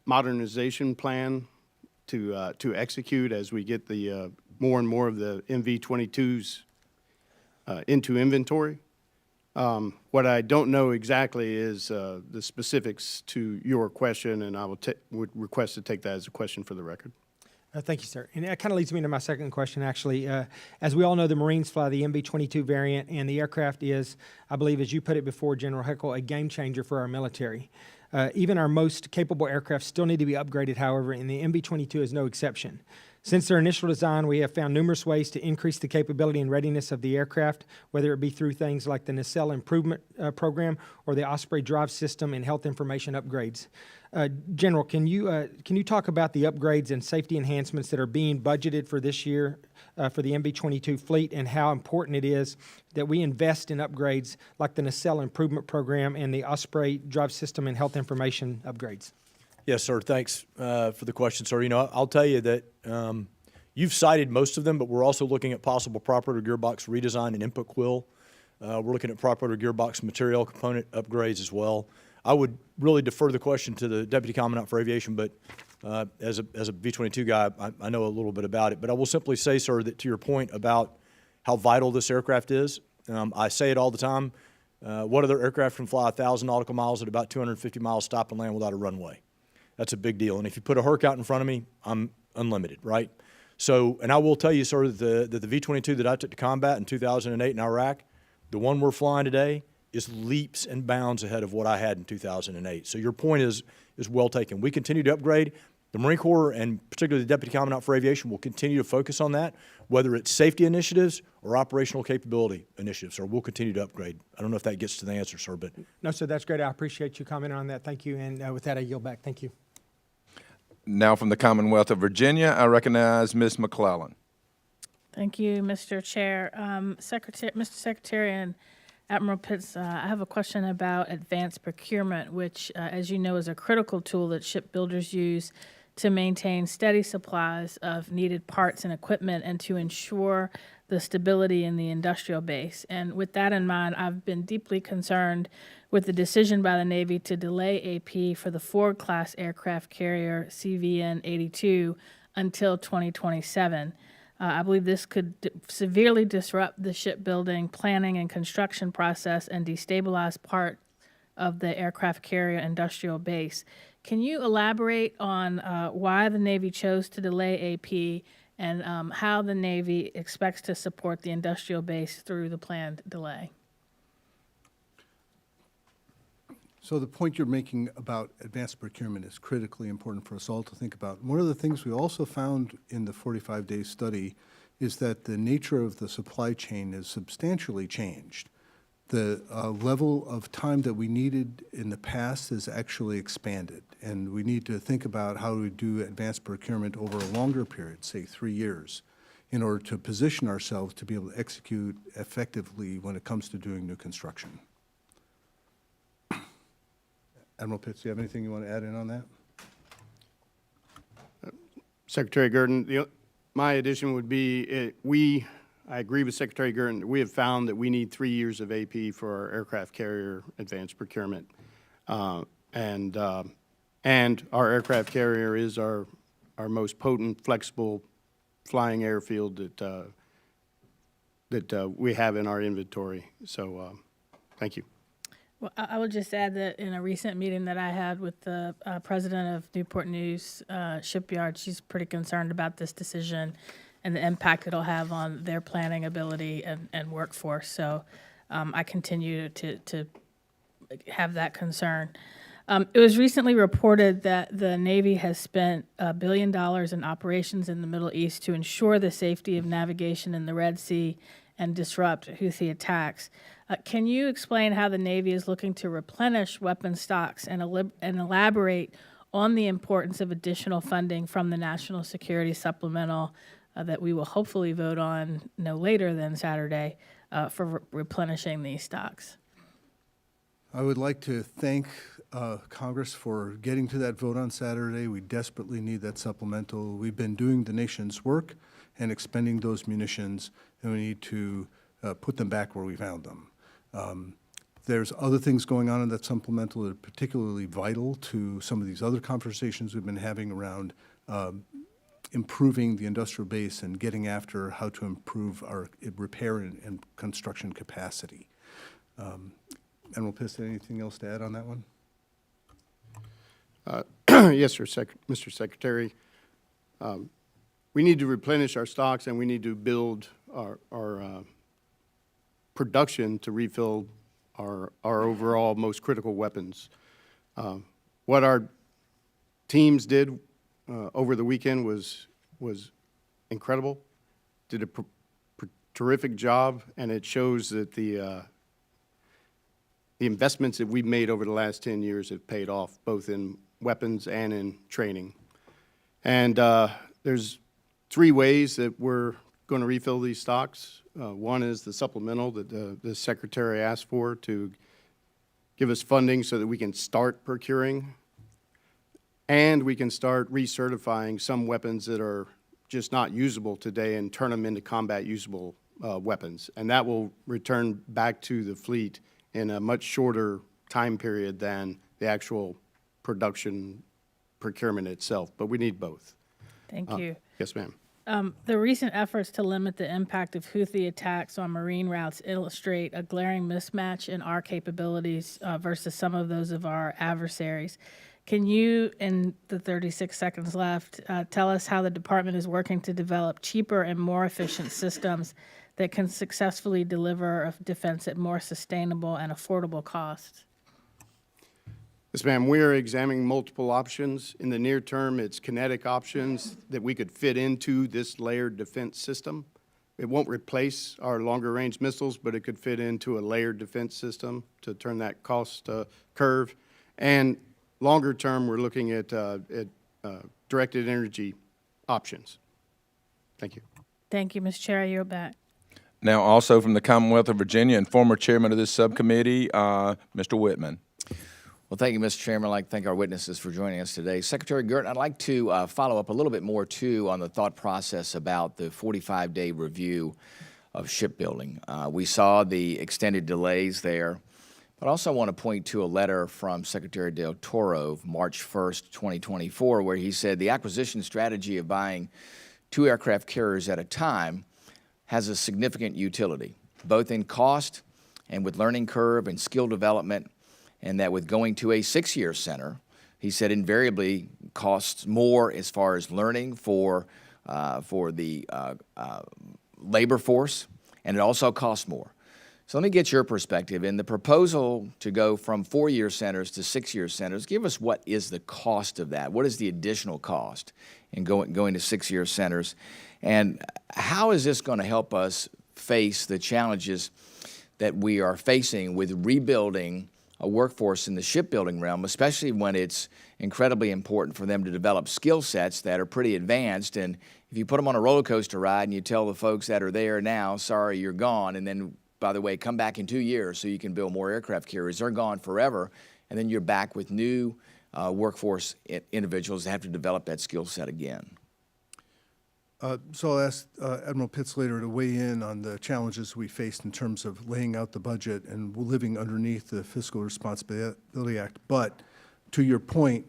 modernization plan to execute as we get the more and more of the MV-22s into inventory. What I don't know exactly is the specifics to your question, and I would request to take that as a question for the record. Thank you, sir. And that kind of leads me to my second question, actually. As we all know, the Marines fly the MB-22 variant, and the aircraft is, I believe, as you put it before, General Heckel, a game changer for our military. Even our most capable aircraft still need to be upgraded, however, and the MB-22 is no exception. Since their initial design, we have found numerous ways to increase the capability and readiness of the aircraft, whether it be through things like the Naval Improvement Program or the Osprey Drive System and health information upgrades. General, can you talk about the upgrades and safety enhancements that are being budgeted for this year for the MB-22 fleet, and how important it is that we invest in upgrades like the Naval Improvement Program and the Osprey Drive System and health information upgrades? Yes, sir. Thanks for the question, sir. You know, I'll tell you that you've cited most of them, but we're also looking at possible prop rotor gearbox redesign and input quill. We're looking at prop rotor gearbox material component upgrades as well. I would really defer the question to the Deputy Commandant for Aviation, but as a V-22 guy, I know a little bit about it. But I will simply say, sir, that to your point about how vital this aircraft is, I say it all the time. What other aircraft can fly 1,000 nautical miles at about 250 miles stop and land without a runway? That's a big deal. And if you put a Herc out in front of me, I'm unlimited, right? So, and I will tell you, sir, that the V-22 that I took to combat in 2008 in Iraq, the one we're flying today, is leaps and bounds ahead of what I had in 2008. So your point is well taken. We continue to upgrade. The Marine Corps, and particularly the Deputy Commandant for Aviation, will continue to focus on that, whether it's safety initiatives or operational capability initiatives, sir. We'll continue to upgrade. I don't know if that gets to the answer, sir, but No, sir, that's great. I appreciate you commenting on that. Thank you. And with that, I yield back. Thank you. Now from the Commonwealth of Virginia, I recognize Ms. McClellan. Thank you, Mr. Chair. Mr. Secretary and Admiral Pitts, I have a question about advanced procurement, which, as you know, is a critical tool that shipbuilders use to maintain steady supplies of needed parts and equipment and to ensure the stability in the industrial base. And with that in mind, I've been deeply concerned with the decision by the Navy to delay AP for the Ford-class aircraft carrier CVN 82 until 2027. I believe this could severely disrupt the shipbuilding, planning, and construction process and destabilize part of the aircraft carrier industrial base. Can you elaborate on why the Navy chose to delay AP and how the Navy expects to support the industrial base through the planned delay? So the point you're making about advanced procurement is critically important for us all to think about. One of the things we also found in the 45-day study is that the nature of the supply chain is substantially changed. The level of time that we needed in the past has actually expanded, and we need to think about how we do advanced procurement over a longer period, say 3 years, in order to position ourselves to be able to execute effectively when it comes to doing new construction. Admiral Pitts, do you have anything you want to add in on that? Secretary Gurdon, my addition would be, I agree with Secretary Gurdon. We have found that we need 3 years of AP for our aircraft carrier advanced procurement. And our aircraft carrier is our most potent, flexible flying airfield that we have in our inventory. So thank you. Well, I would just add that in a recent meeting that I had with the president of Newport News Shipyard, she's pretty concerned about this decision and the impact it'll have on their planning ability and workforce. So I continue to have that concern. It was recently reported that the Navy has spent $1 billion in operations in the Middle East to ensure the safety of navigation in the Red Sea and disrupt Houthi attacks. Can you explain how the Navy is looking to replenish weapon stocks and elaborate on the importance of additional funding from the National Security Supplemental that we will hopefully vote on no later than Saturday for replenishing these stocks? I would like to thank Congress for getting to that vote on Saturday. We desperately need that supplemental. We've been doing the nation's work and expending those munitions, and we need to put them back where we found them. There's other things going on in that supplemental that are particularly vital to some of these other conversations we've been having around improving the industrial base and getting after how to improve our repair and construction capacity. Admiral Pitts, anything else to add on that one? Yes, sir, Mr. Secretary. We need to replenish our stocks, and we need to build our production to refill our overall most critical weapons. What our teams did over the weekend was incredible. Did a terrific job, and it shows that the investments that we've made over the last 10 years have paid off, both in weapons and in training. And there's 3 ways that we're going to refill these stocks. One is the supplemental that the Secretary asked for to give us funding so that we can start procuring, and we can start recertifying some weapons that are just not usable today and turn them into combat usable weapons. And that will return back to the fleet in a much shorter time period than the actual production procurement itself. But we need both. Thank you. Yes, ma'am. The recent efforts to limit the impact of Houthi attacks on marine routes illustrate a glaring mismatch in our capabilities versus some of those of our adversaries. Can you, in the 36 seconds left, tell us how the department is working to develop cheaper and more efficient systems that can successfully deliver defense at more sustainable and affordable costs? Yes, ma'am. We are examining multiple options. In the near term, it's kinetic options that we could fit into this layered defense system. It won't replace our longer-range missiles, but it could fit into a layered defense system to turn that cost curve. And longer term, we're looking at directed energy options. Thank you. Thank you, Mr. Chair. I yield back. Now, also from the Commonwealth of Virginia and former chairman of this subcommittee, Mr. Whitman. Well, thank you, Mr. Chairman. I'd like to thank our witnesses for joining us today. Secretary Gert, I'd like to follow up a little bit more, too, on the thought process about the 45-day review of shipbuilding. We saw the extended delays there, but I also want to point to a letter from Secretary Del Toro of March 1st, 2024, where he said the acquisition strategy of buying 2 aircraft carriers at a time has a significant utility, both in cost and with learning curve and skill development, and that with going to a 6-year center, he said invariably costs more as far as learning for the labor force, and it also costs more. So let me get your perspective. In the proposal to go from 4-year centers to 6-year centers, give us what is the cost of that? What is the additional cost in going to 6-year centers? And how is this going to help us face the challenges that we are facing with rebuilding a workforce in the shipbuilding realm, especially when it's incredibly important for them to develop skill sets that are pretty advanced. And if you put them on a roller coaster ride and you tell the folks that are there now, sorry, you're gone, and then, by the way, come back in 2 years so you can build more aircraft carriers, they're gone forever, and then you're back with new workforce individuals that have to develop that skill set again. So I'll ask Admiral Pitts later to weigh in on the challenges we faced in terms of laying out the budget and living underneath the Fiscal Responsibility Act. But to your point,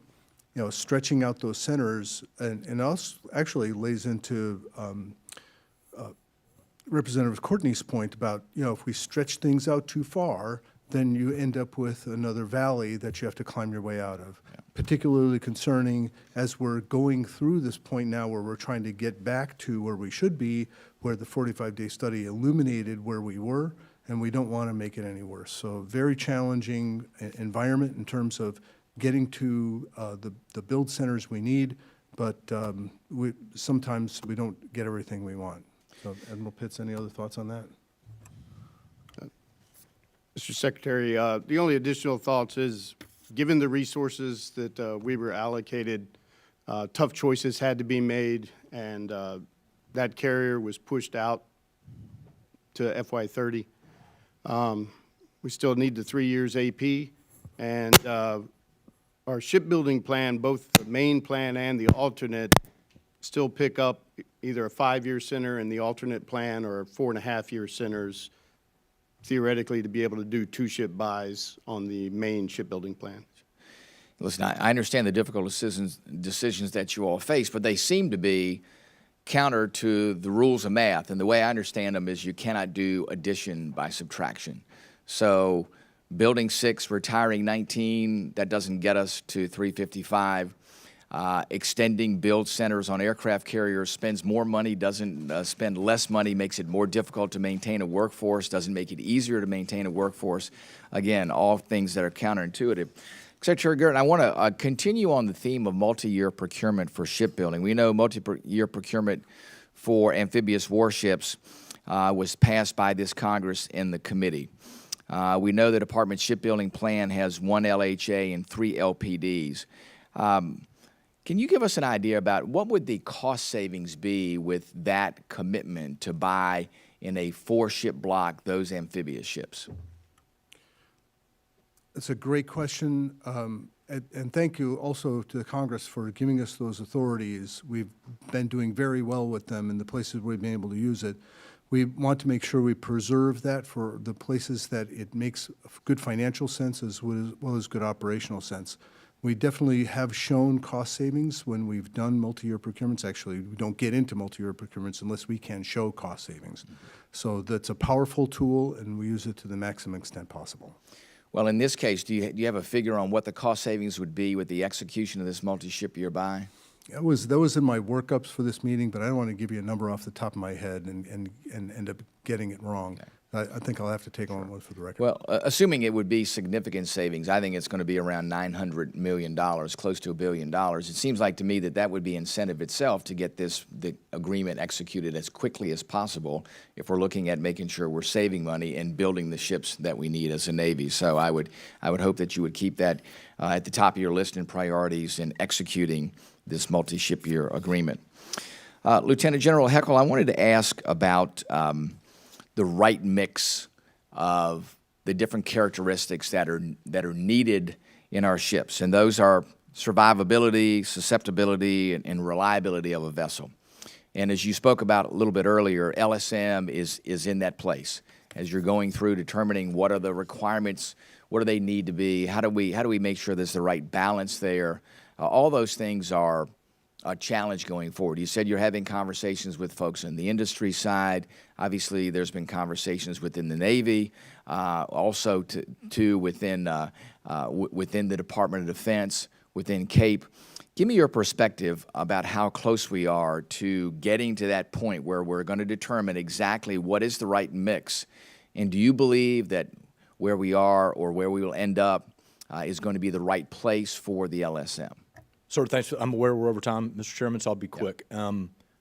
you know, stretching out those centers and also actually lays into Representative Courtney's point about, you know, if we stretch things out too far, then you end up with another valley that you have to climb your way out of. Yeah. Particularly concerning as we're going through this point now where we're trying to get back to where we should be, where the 45-day study illuminated where we were, and we don't want to make it any worse. So very challenging environment in terms of getting to the build centers we need, but sometimes we don't get everything we want. So Admiral Pitts, any other thoughts on that? Mr. Secretary, the only additional thoughts is, given the resources that we were allocated, tough choices had to be made, and that carrier was pushed out to FY30. We still need the 3 years AP, and our shipbuilding plan, both the main plan and the alternate, still pick up either a 5-year center in the alternate plan or 4.5-year centers, theoretically, to be able to do 2 ship buys on the main shipbuilding plan. Listen, I understand the difficult decisions that you all face, but they seem to be counter to the rules of math. And the way I understand them is you cannot do addition by subtraction. So building 6, retiring 19, that doesn't get us to 355. Extending build centers on aircraft carriers spends more money, doesn't spend less money, makes it more difficult to maintain a workforce, doesn't make it easier to maintain a workforce. Again, all things that are counterintuitive. Secretary Gert, I want to continue on the theme of multi-year procurement for shipbuilding. We know multi-year procurement for amphibious warships was passed by this Congress in the committee. We know the Department Shipbuilding Plan has 1 LHA and 3 LPDs. Can you give us an idea about what would the cost savings be with that commitment to buy in a 4-ship block those amphibious ships? It's a great question, and thank you also to the Congress for giving us those authorities. We've been doing very well with them in the places we've been able to use it. We want to make sure we preserve that for the places that it makes good financial sense as well as good operational sense. We definitely have shown cost savings when we've done multi-year procurements. Actually, we don't get into multi-year procurements unless we can show cost savings. So that's a powerful tool, and we use it to the maximum extent possible. Well, in this case, do you have a figure on what the cost savings would be with the execution of this multi-ship year buy? That was in my workups for this meeting, but I don't want to give you a number off the top of my head and end up getting it wrong. Okay. I think I'll have to take on one for the record. Well, assuming it would be significant savings, I think it's going to be around $900 million, close to $1 billion. It seems like to me that that would be incentive itself to get the agreement executed as quickly as possible if we're looking at making sure we're saving money and building the ships that we need as a Navy. So I would hope that you would keep that at the top of your list in priorities in executing this multi-ship year agreement. Lieutenant General Heckel, I wanted to ask about the right mix of the different characteristics that are needed in our ships, and those are survivability, susceptibility, and reliability of a vessel. And as you spoke about a little bit earlier, LSM is in that place. As you're going through determining what are the requirements, what do they need to be, how do we make sure there's the right balance there? All those things are a challenge going forward. You said you're having conversations with folks on the industry side. Obviously, there's been conversations within the Navy, also within the Department of Defense, within CAPE. Give me your perspective about how close we are to getting to that point where we're going to determine exactly what is the right mix. And do you believe that where we are or where we will end up is going to be the right place for the LSM? Sir, thanks. I'm aware we're over time, Mr. Chairman, so I'll be quick.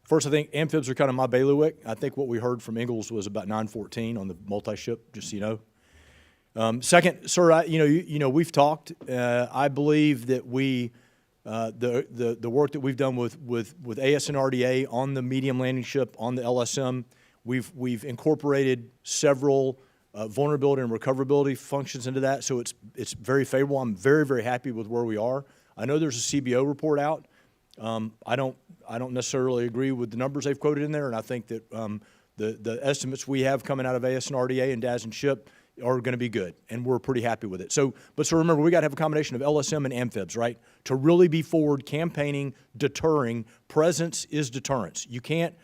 First, I think amphibs are kind of my bailiwick. I think what we heard from Ingalls was about 914 on the multi-ship, just so you know. Second, sir, we've talked. I believe that the work that we've done with AS and RDA on the medium landing ship, on the LSM, we've incorporated several vulnerability and recoverability functions into that, so it's very favorable. I'm very, very happy with where we are. I know there's a CBO report out. I don't necessarily agree with the numbers they've quoted in there, and I think that the estimates we have coming out of AS and RDA and DAS and SHIP are going to be good, and we're pretty happy with it. So remember, we got to have a combination of LSM and amphibs, right? To really be forward campaigning, deterring. Presence is deterrence. You can't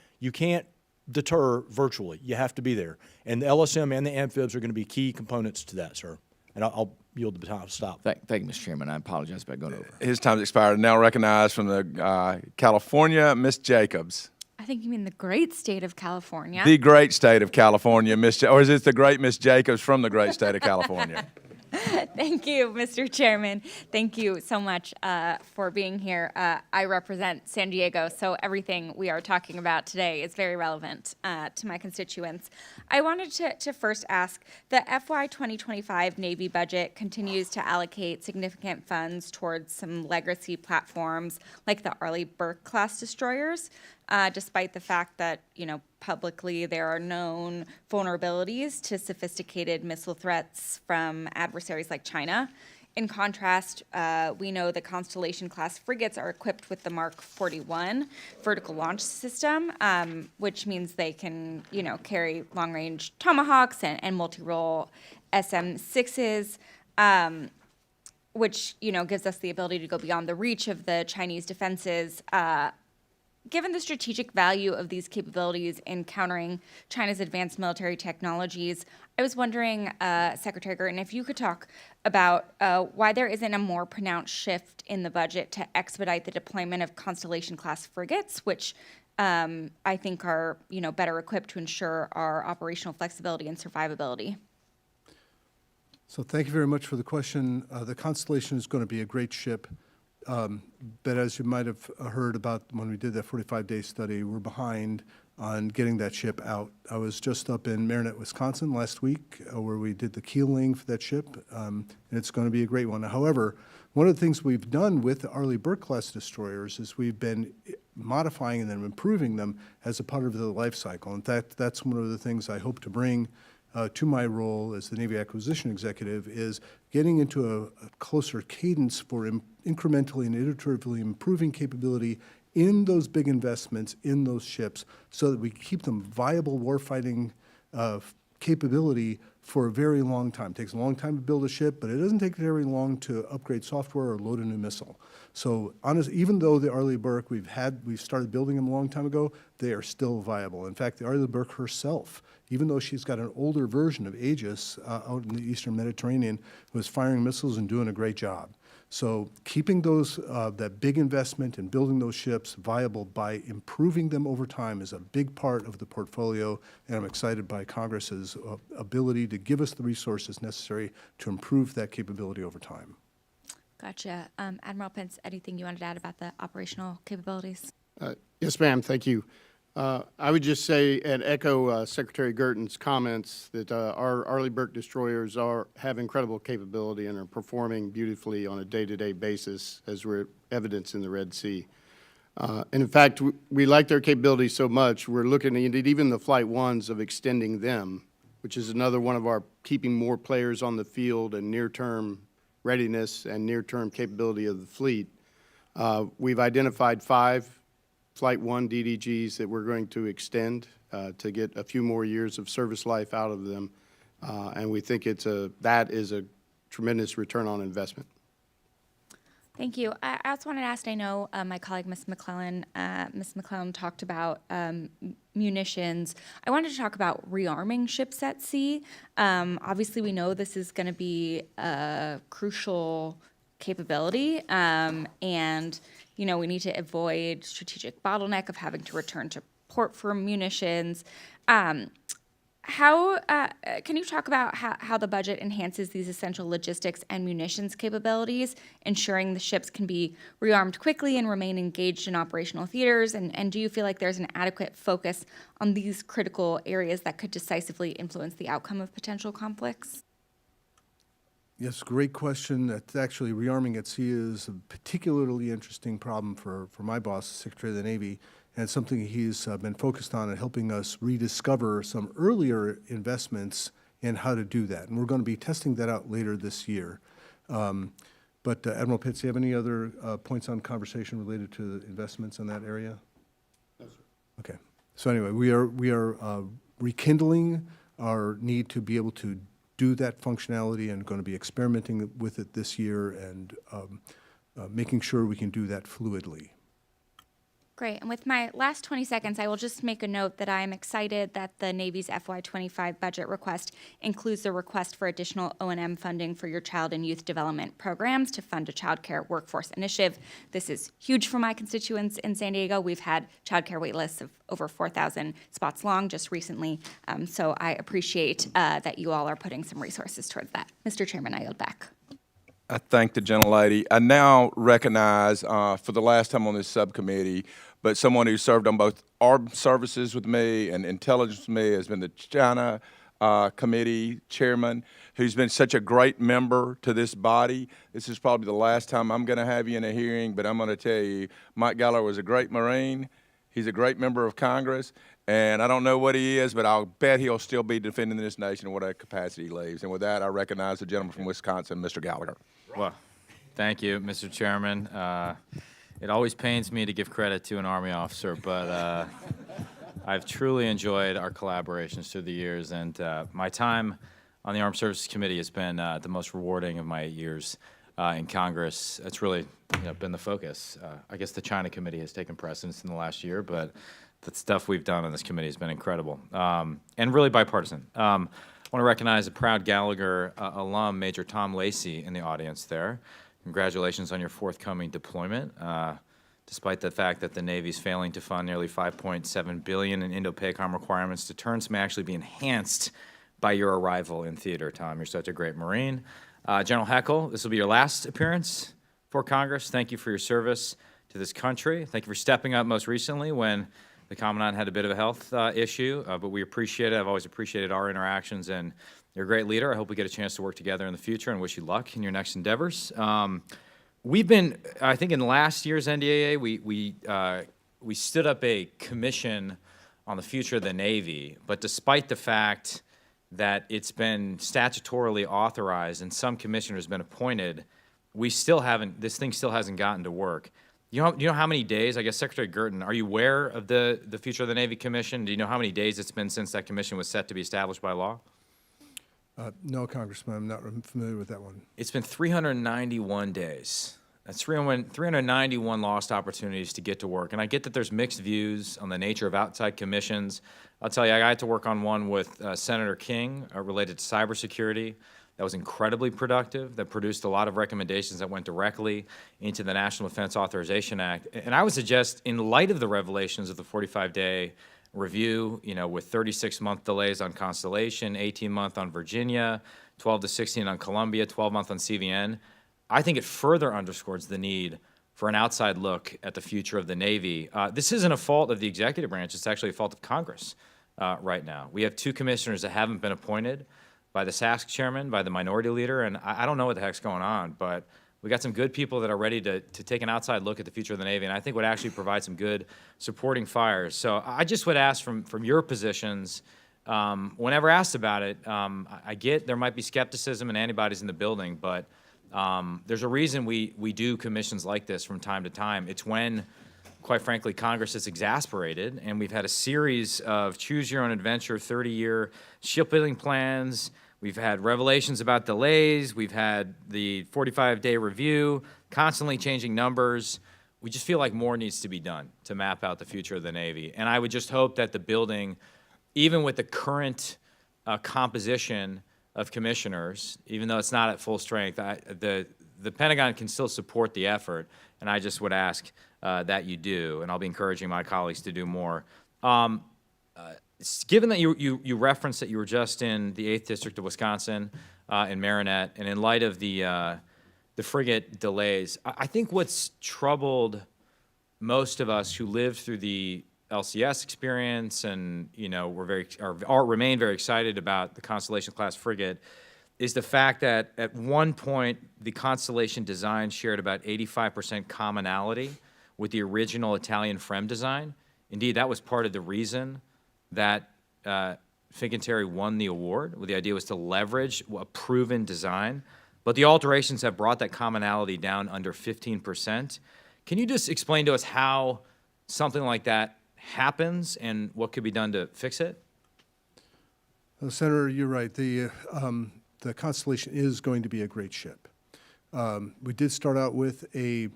deter virtually. You have to be there, and the LSM and the amphibs are going to be key components to that, sir. And I'll yield the baton. Stop. Thank you, Mr. Chairman. I apologize about going over. His time's expired. Now recognized from the California, Ms. Jacobs. I think you mean the great state of California. The great state of California, or is it the great Ms. Jacobs from the great state of California? Thank you, Mr. Chairman. Thank you so much for being here. I represent San Diego, so everything we are talking about today is very relevant to my constituents. I wanted to first ask, the FY 2025 Navy budget continues to allocate significant funds towards some legacy platforms like the Arleigh Burke-class destroyers, despite the fact that, publicly there are known vulnerabilities to sophisticated missile threats from adversaries like China. In contrast, we know the Constellation-class frigates are equipped with the Mark 41 vertical launch system, which means they can, carry long-range Tomahawks and multi-role SM-6s, which, gives us the ability to go beyond the reach of the Chinese defenses. Given the strategic value of these capabilities in countering China's advanced military technologies, I was wondering, Secretary Gertin, if you could talk about why there isn't a more pronounced shift in the budget to expedite the deployment of Constellation-class frigates, which I think are, better equipped to ensure our operational flexibility and survivability. So thank you very much for the question. The Constellation is going to be a great ship. But as you might have heard about when we did that 45-day study, we're behind on getting that ship out. I was just up in Marinette, Wisconsin last week where we did the keel laying for that ship, and it's going to be a great one. However, one of the things we've done with the Arleigh Burke-class destroyers is we've been modifying and then improving them as a part of the life cycle. In fact, that's one of the things I hope to bring to my role as the Navy Acquisition Executive, is getting into a closer cadence for incrementally and iteratively improving capability in those big investments in those ships so that we keep them viable warfighting capability for a very long time. It takes a long time to build a ship, but it doesn't take very long to upgrade software or load a new missile. So honestly, even though the Arleigh Burke, we've started building them a long time ago, they are still viable. In fact, the Arleigh Burke herself, even though she's got an older version of Aegis out in the Eastern Mediterranean, was firing missiles and doing a great job. So keeping those, that big investment in building those ships viable by improving them over time is a big part of the portfolio, and I'm excited by Congress's ability to give us the resources necessary to improve that capability over time. Gotcha. Admiral Pence, anything you wanted to add about the operational capabilities? Yes, ma'am. Thank you. I would just say and echo Secretary Girton's comments that our Arleigh Burke destroyers have incredible capability and are performing beautifully on a day-to-day basis, as we're evidenced in the Red Sea. And in fact, we like their capability so much, we're looking at even the Flight 1s of extending them, which is another one of our keeping more players on the field and near-term readiness and near-term capability of the fleet. We've identified 5 Flight 1 DDGs that we're going to extend to get a few more years of service life out of them, and we think that is a tremendous return on investment. Thank you. I also wanted to ask, I know my colleague, Ms. McClellan talked about munitions. I wanted to talk about rearming ships at sea. Obviously, we know this is going to be a crucial capability, and we need to avoid strategic bottleneck of having to return to port for munitions. How can you talk about how the budget enhances these essential logistics and munitions capabilities, ensuring the ships can be rearmed quickly and remain engaged in operational theaters? And do you feel like there's an adequate focus on these critical areas that could decisively influence the outcome of potential conflicts? Yes, great question. That's actually, rearming at sea is a particularly interesting problem for my boss, the Secretary of the Navy, and something he's been focused on and helping us rediscover some earlier investments in how to do that. And we're going to be testing that out later this year. But Admiral Pitts, do you have any other points on conversation related to the investments in that area? No, sir. Okay. So anyway, we are rekindling our need to be able to do that functionality and going to be experimenting with it this year and making sure we can do that fluidly. Great. And with my last 20 seconds, I will just make a note that I am excited that the Navy's FY25 budget request includes the request for additional O&M funding for your child and youth development programs to fund a child care workforce initiative. This is huge for my constituents in San Diego. We've had child care wait lists of over 4,000 spots long just recently. So I appreciate that you all are putting some resources towards that. Mr. Chairman, I yield back. I thank the gentlelady. I now recognize, for the last time on this subcommittee, but someone who served on both armed services with me and intelligence with me has been the China Committee Chairman, who's been such a great member to this body. This is probably the last time I'm going to have you in a hearing, but I'm going to tell you, Mike Gallagher was a great Marine. He's a great member of Congress, and I don't know what he is, but I'll bet he'll still be defending this nation in whatever capacity he leaves. And with that, I recognize the gentleman from Wisconsin, Mr. Gallagher. Well, thank you, Mr. Chairman. It always pains me to give credit to an Army officer, but I've truly enjoyed our collaborations through the years, and my time on the Armed Services Committee has been the most rewarding of my 8 years in Congress. It's really been the focus. I guess the China Committee has taken precedence in the last year, but the stuff we've done on this committee has been incredible and really bipartisan. I want to recognize a proud Gallagher alum, Major Tom Lacey, in the audience there. Congratulations on your forthcoming deployment. Despite the fact that the Navy's failing to fund nearly $5.7 billion in Indo-PACOM requirements, deterrence may actually be enhanced by your arrival in theater, Tom. You're such a great Marine. General Heckel, this will be your last appearance for Congress. Thank you for your service to this country. Thank you for stepping up most recently when the Commandant had a bit of a health issue, but we appreciate it. I've always appreciated our interactions, and you're a great leader. I hope we get a chance to work together in the future and wish you luck in your next endeavors. We've been, I think in last year's NDAA, we stood up a commission on the future of the Navy, but despite the fact that it's been statutorily authorized and some commissioners have been appointed, this thing still hasn't gotten to work. You know how many days, I guess Secretary Girton, are you aware of the Future of the Navy Commission? Do you know how many days it's been since that commission was set to be established by law? No, Congressman, I'm not familiar with that one. It's been 391 days. That's 391 lost opportunities to get to work. And I get that there's mixed views on the nature of outside commissions. I'll tell you, I got to work on one with Senator King related to cybersecurity. That was incredibly productive, that produced a lot of recommendations that went directly into the National Defense Authorization Act. And I would suggest, in light of the revelations of the 45-day review, you know, with 36-month delays on Constellation, 18-month on Virginia, 12 to 16 on Columbia, 12-month on CVN, I think it further underscores the need for an outside look at the future of the Navy. This isn't a fault of the executive branch, it's actually a fault of Congress right now. We have 2 commissioners that haven't been appointed by the SASC chairman, by the minority leader, and I don't know what the heck's going on, but we got some good people that are ready to take an outside look at the future of the Navy, and I think would actually provide some good supporting fires. So I just would ask from your positions, whenever asked about it, I get there might be skepticism and antibodies in the building, but there's a reason we do commissions like this from time to time. It's when, quite frankly, Congress is exasperated, and we've had a series of choose-your-own-adventure 30-year shipbuilding plans. We've had revelations about delays. We've had the 45-day review, constantly changing numbers. We just feel like more needs to be done to map out the future of the Navy. And I would just hope that the building, even with the current composition of commissioners, even though it's not at full strength, the Pentagon can still support the effort, and I just would ask that you do, and I'll be encouraging my colleagues to do more. Given that you referenced that you were just in the 8th District of Wisconsin, in Marinette, and in light of the frigate delays, I think what's troubled most of us who lived through the LCS experience and, you know, remain very excited about the Constellation-class frigate is the fact that at one point the Constellation design shared about 85% commonality with the original Italian FREM design. Indeed, that was part of the reason that Fincantieri won the award. The idea was to leverage a proven design, but the alterations have brought that commonality down under 15%. Can you just explain to us how something like that happens and what could be done to fix it? Well, Senator, you're right. The Constellation is going to be a great ship. We did start out with a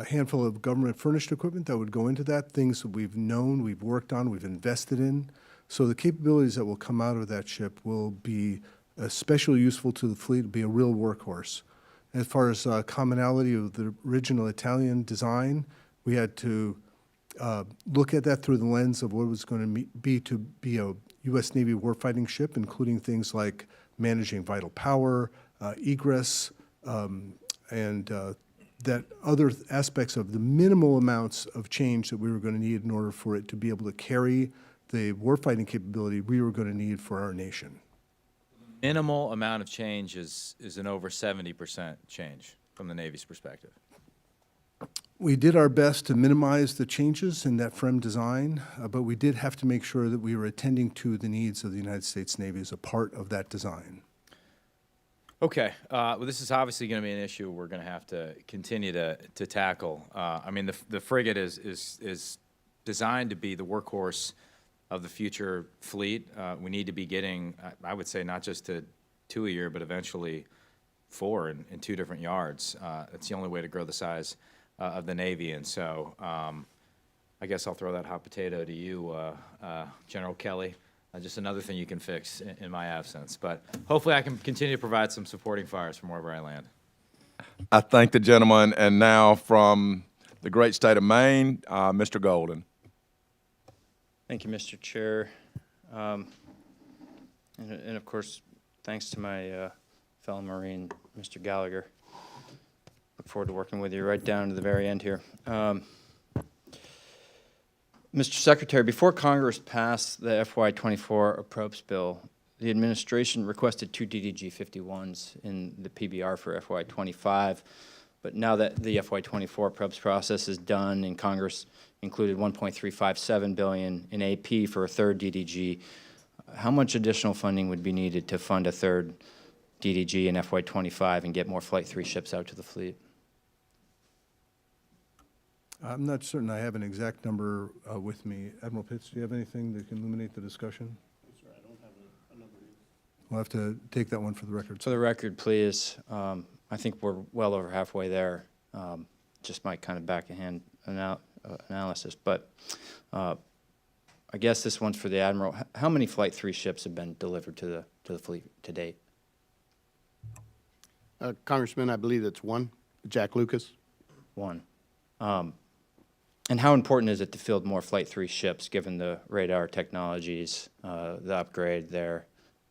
handful of government-furnished equipment that would go into that, things that we've known, we've worked on, we've invested in. So the capabilities that will come out of that ship will be especially useful to the fleet, it'll be a real workhorse. As far as commonality of the original Italian design, we had to look at that through the lens of what it was going to be a U.S. Navy warfighting ship, including things like managing vital power, egress, and that other aspects of the minimal amounts of change that we were going to need in order for it to be able to carry the warfighting capability we were going to need for our nation. Minimal amount of change is an over 70% change from the Navy's perspective. We did our best to minimize the changes in that FREM design, but we did have to make sure that we were attending to the needs of the United States Navy as a part of that design. Okay, well, this is obviously going to be an issue we're going to have to continue to tackle. I mean, the frigate is designed to be the workhorse of the future fleet. We need to be getting, I would say, not just to 2 a year, but eventually 4 in 2 different yards. It's the only way to grow the size of the Navy, and so I guess I'll throw that hot potato to you, General Kelly. Just another thing you can fix in my absence. But hopefully I can continue to provide some supporting fires from wherever I land. I thank the gentleman, and now from the great state of Maine, Mr. Golden. Thank you, Mr. Chair. And of course, thanks to my fellow Marine, Mr. Gallagher. Look forward to working with you right down to the very end here. Mr. Secretary, before Congress passed the FY24 appropriations bill, the administration requested 2 DDG 51s in the PBR for FY25. But now that the FY24 appropriations process is done and Congress included $1.357 billion in AP for a 3rd DDG, how much additional funding would be needed to fund a 3rd DDG in FY25 and get more Flight 3 ships out to the fleet? I'm not certain I have an exact number with me. Admiral Pitts, do you have anything that can illuminate the discussion? Sir, I don't have a number either. We'll have to take that one for the record. For the record, please. I think we're well over halfway there. Just my kind of backhand analysis. But I guess this one's for the Admiral. How many Flight 3 ships have been delivered to the fleet to date? Congressman, I believe that's one, Jack Lucas. One. And how important is it to field more Flight 3 ships, given the radar technologies, the upgrade there,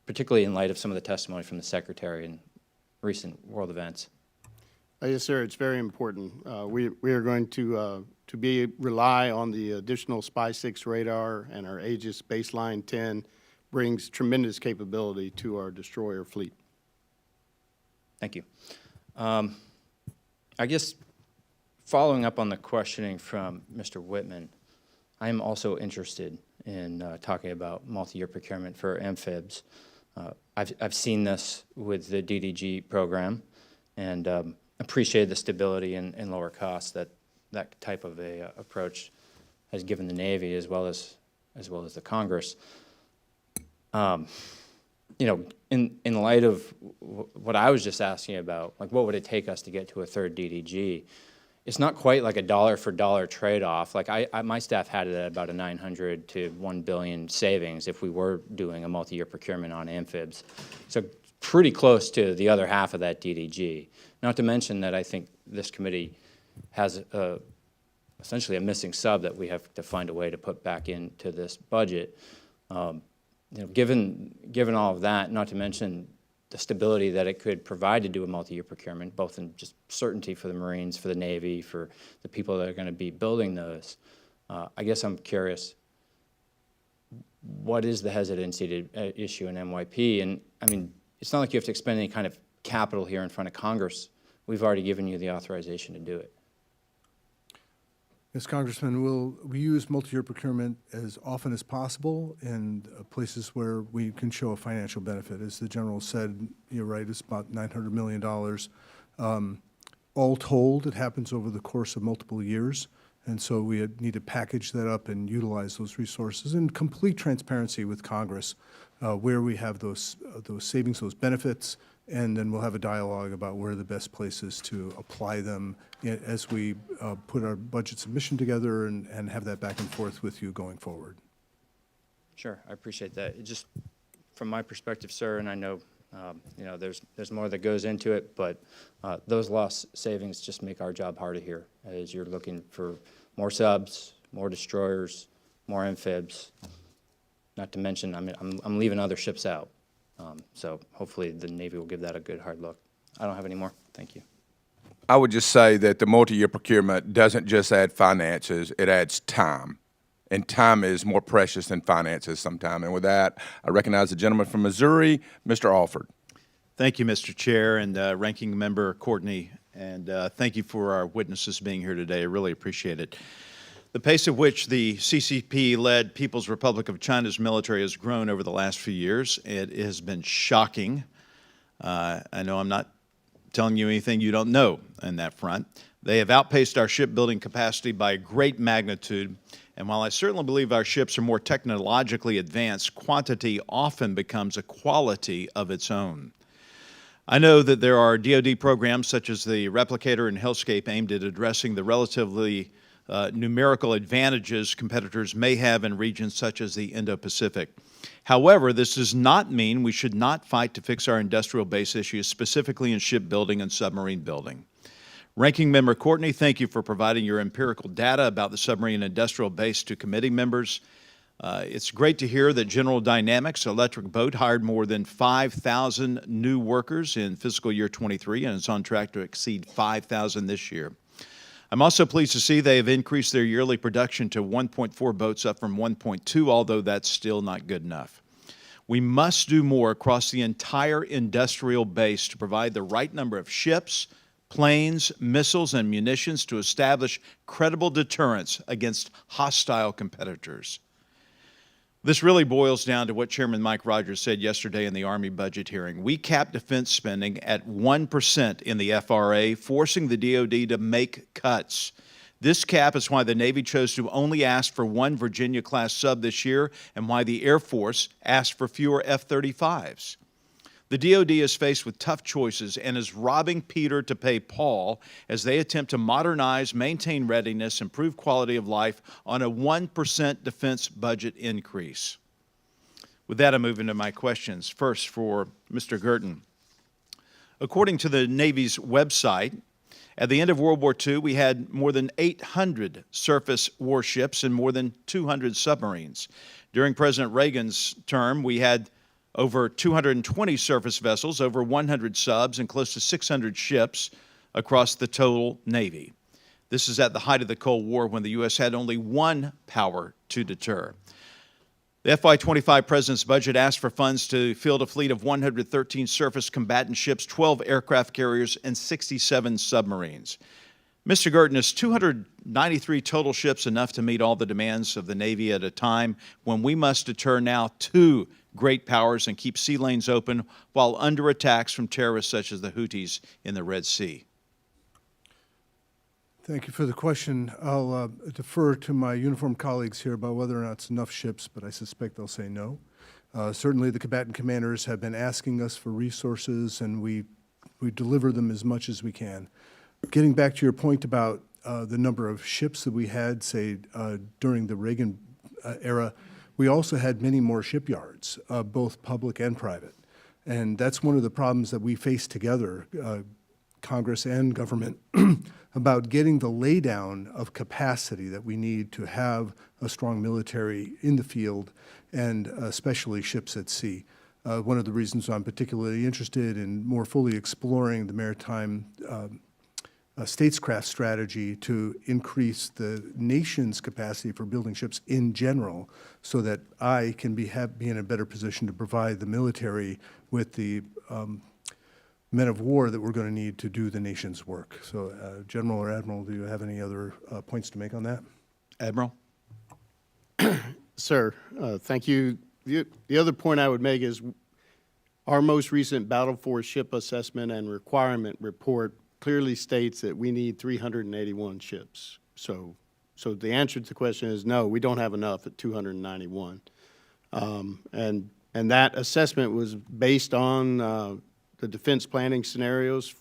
particularly in light of some of the testimony from the Secretary in recent world events? Yes, sir, it's very important. We are going to rely on the additional SPY-6 radar, and our Aegis Baseline 10 brings tremendous capability to our destroyer fleet. Thank you. I guess following up on the questioning from Mr. Whitman, I am also interested in talking about multi-year procurement for amphibs. I've seen this with the DDG program, and appreciate the stability and lower costs that type of a approach has given the Navy as well as the Congress. You know, in light of what I was just asking about, like what would it take us to get to a third DDG? It's not quite like a dollar for dollar trade-off. Like my staff had it at about a 900 to 1 billion savings if we were doing a multi-year procurement on amphibs. So pretty close to the other half of that DDG. Not to mention that I think this committee has essentially a missing sub that we have to find a way to put back into this budget. You know, given all of that, not to mention the stability that it could provide to do a multi-year procurement, both in just certainty for the Marines, for the Navy, for the people that are going to be building those, I guess I'm curious, what is the hesitancy to issue an MYP? And I mean, it's not like you have to expend any kind of capital here in front of Congress. We've already given you the authorization to do it. Yes, Congressman, we use multi-year procurement as often as possible in places where we can show a financial benefit. As the General said, you're right, it's about $900 million. All told, it happens over the course of multiple years, and so we need to package that up and utilize those resources in complete transparency with Congress, where we have those savings, those benefits, and then we'll have a dialogue about where are the best places to apply them as we put our budget submission together and have that back and forth with you going forward. Sure, I appreciate that. It just, from my perspective, sir, and I know, you know, there's more that goes into it, but those lost savings just make our job harder here, as you're looking for more subs, more destroyers, more amphibs. Not to mention, I mean, I'm leaving other ships out. So hopefully the Navy will give that a good hard look. I don't have any more. Thank you. I would just say that the multi-year procurement doesn't just add finances, it adds time. And time is more precious than finances sometimes. And with that, I recognize the gentleman from Missouri, Mr. Alford. Thank you, Mr. Chair, and Ranking Member Courtney, and thank you for our witnesses being here today. I really appreciate it. The pace at which the CCP-led People's Republic of China's military has grown over the last few years, it has been shocking. I know I'm not telling you anything you don't know in that front. They have outpaced our shipbuilding capacity by a great magnitude, and while I certainly believe our ships are more technologically advanced, quantity often becomes a quality of its own. I know that there are DoD programs such as the Replicator and Hellscape aimed at addressing the relatively numerical advantages competitors may have in regions such as the Indo-Pacific. However, this does not mean we should not fight to fix our industrial base issues, specifically in shipbuilding and submarine building. Ranking Member Courtney, thank you for providing your empirical data about the submarine industrial base to committee members. It's great to hear that General Dynamics Electric Boat hired more than 5,000 new workers in fiscal year 23, and it's on track to exceed 5,000 this year. I'm also pleased to see they have increased their yearly production to 1.4 boats, up from 1.2, although that's still not good enough. We must do more across the entire industrial base to provide the right number of ships, planes, missiles, and munitions to establish credible deterrence against hostile competitors. This really boils down to what Chairman Mike Rogers said yesterday in the Army budget hearing. We capped defense spending at 1% in the FRA, forcing the DoD to make cuts. This cap is why the Navy chose to only ask for one Virginia-class sub this year and why the Air Force asked for fewer F-35s. The DoD is faced with tough choices and is robbing Peter to pay Paul as they attempt to modernize, maintain readiness, improve quality of life on a 1% defense budget increase. With that, I move into my questions. First, for Mr. Girton. According to the Navy's website, at the end of World War II, we had more than 800 surface warships and more than 200 submarines. During President Reagan's term, we had over 220 surface vessels, over 100 subs, and close to 600 ships across the total Navy. This is at the height of the Cold War when the U.S. had only one power to deter. The FY25 President's budget asked for funds to field a fleet of 113 surface combatant ships, 12 aircraft carriers, and 67 submarines. Mr. Girton, is 293 total ships enough to meet all the demands of the Navy at a time when we must deter now two great powers and keep sea lanes open while under attacks from terrorists such as the Houthis in the Red Sea? Thank you for the question. I'll defer to my uniformed colleagues here about whether or not it's enough ships, but I suspect they'll say no. Certainly the combatant commanders have been asking us for resources, and we deliver them as much as we can. Getting back to your point about the number of ships that we had, say, during the Reagan era, we also had many more shipyards, both public and private. And that's one of the problems that we face together, Congress and government, about getting the laydown of capacity that we need to have a strong military in the field, and especially ships at sea. One of the reasons I'm particularly interested in more fully exploring the maritime statescraft strategy to increase the nation's capacity for building ships in general, so that I can be in a better position to provide the military with the men of war that we're going to need to do the nation's work. So, General or Admiral, do you have any other points to make on that? Admiral? Sir, thank you. The other point I would make is our most recent Battle Force Ship Assessment and Requirement Report clearly states that we need 381 ships. So the answer to the question is no, we don't have enough at 291. And that assessment was based on the defense planning scenarios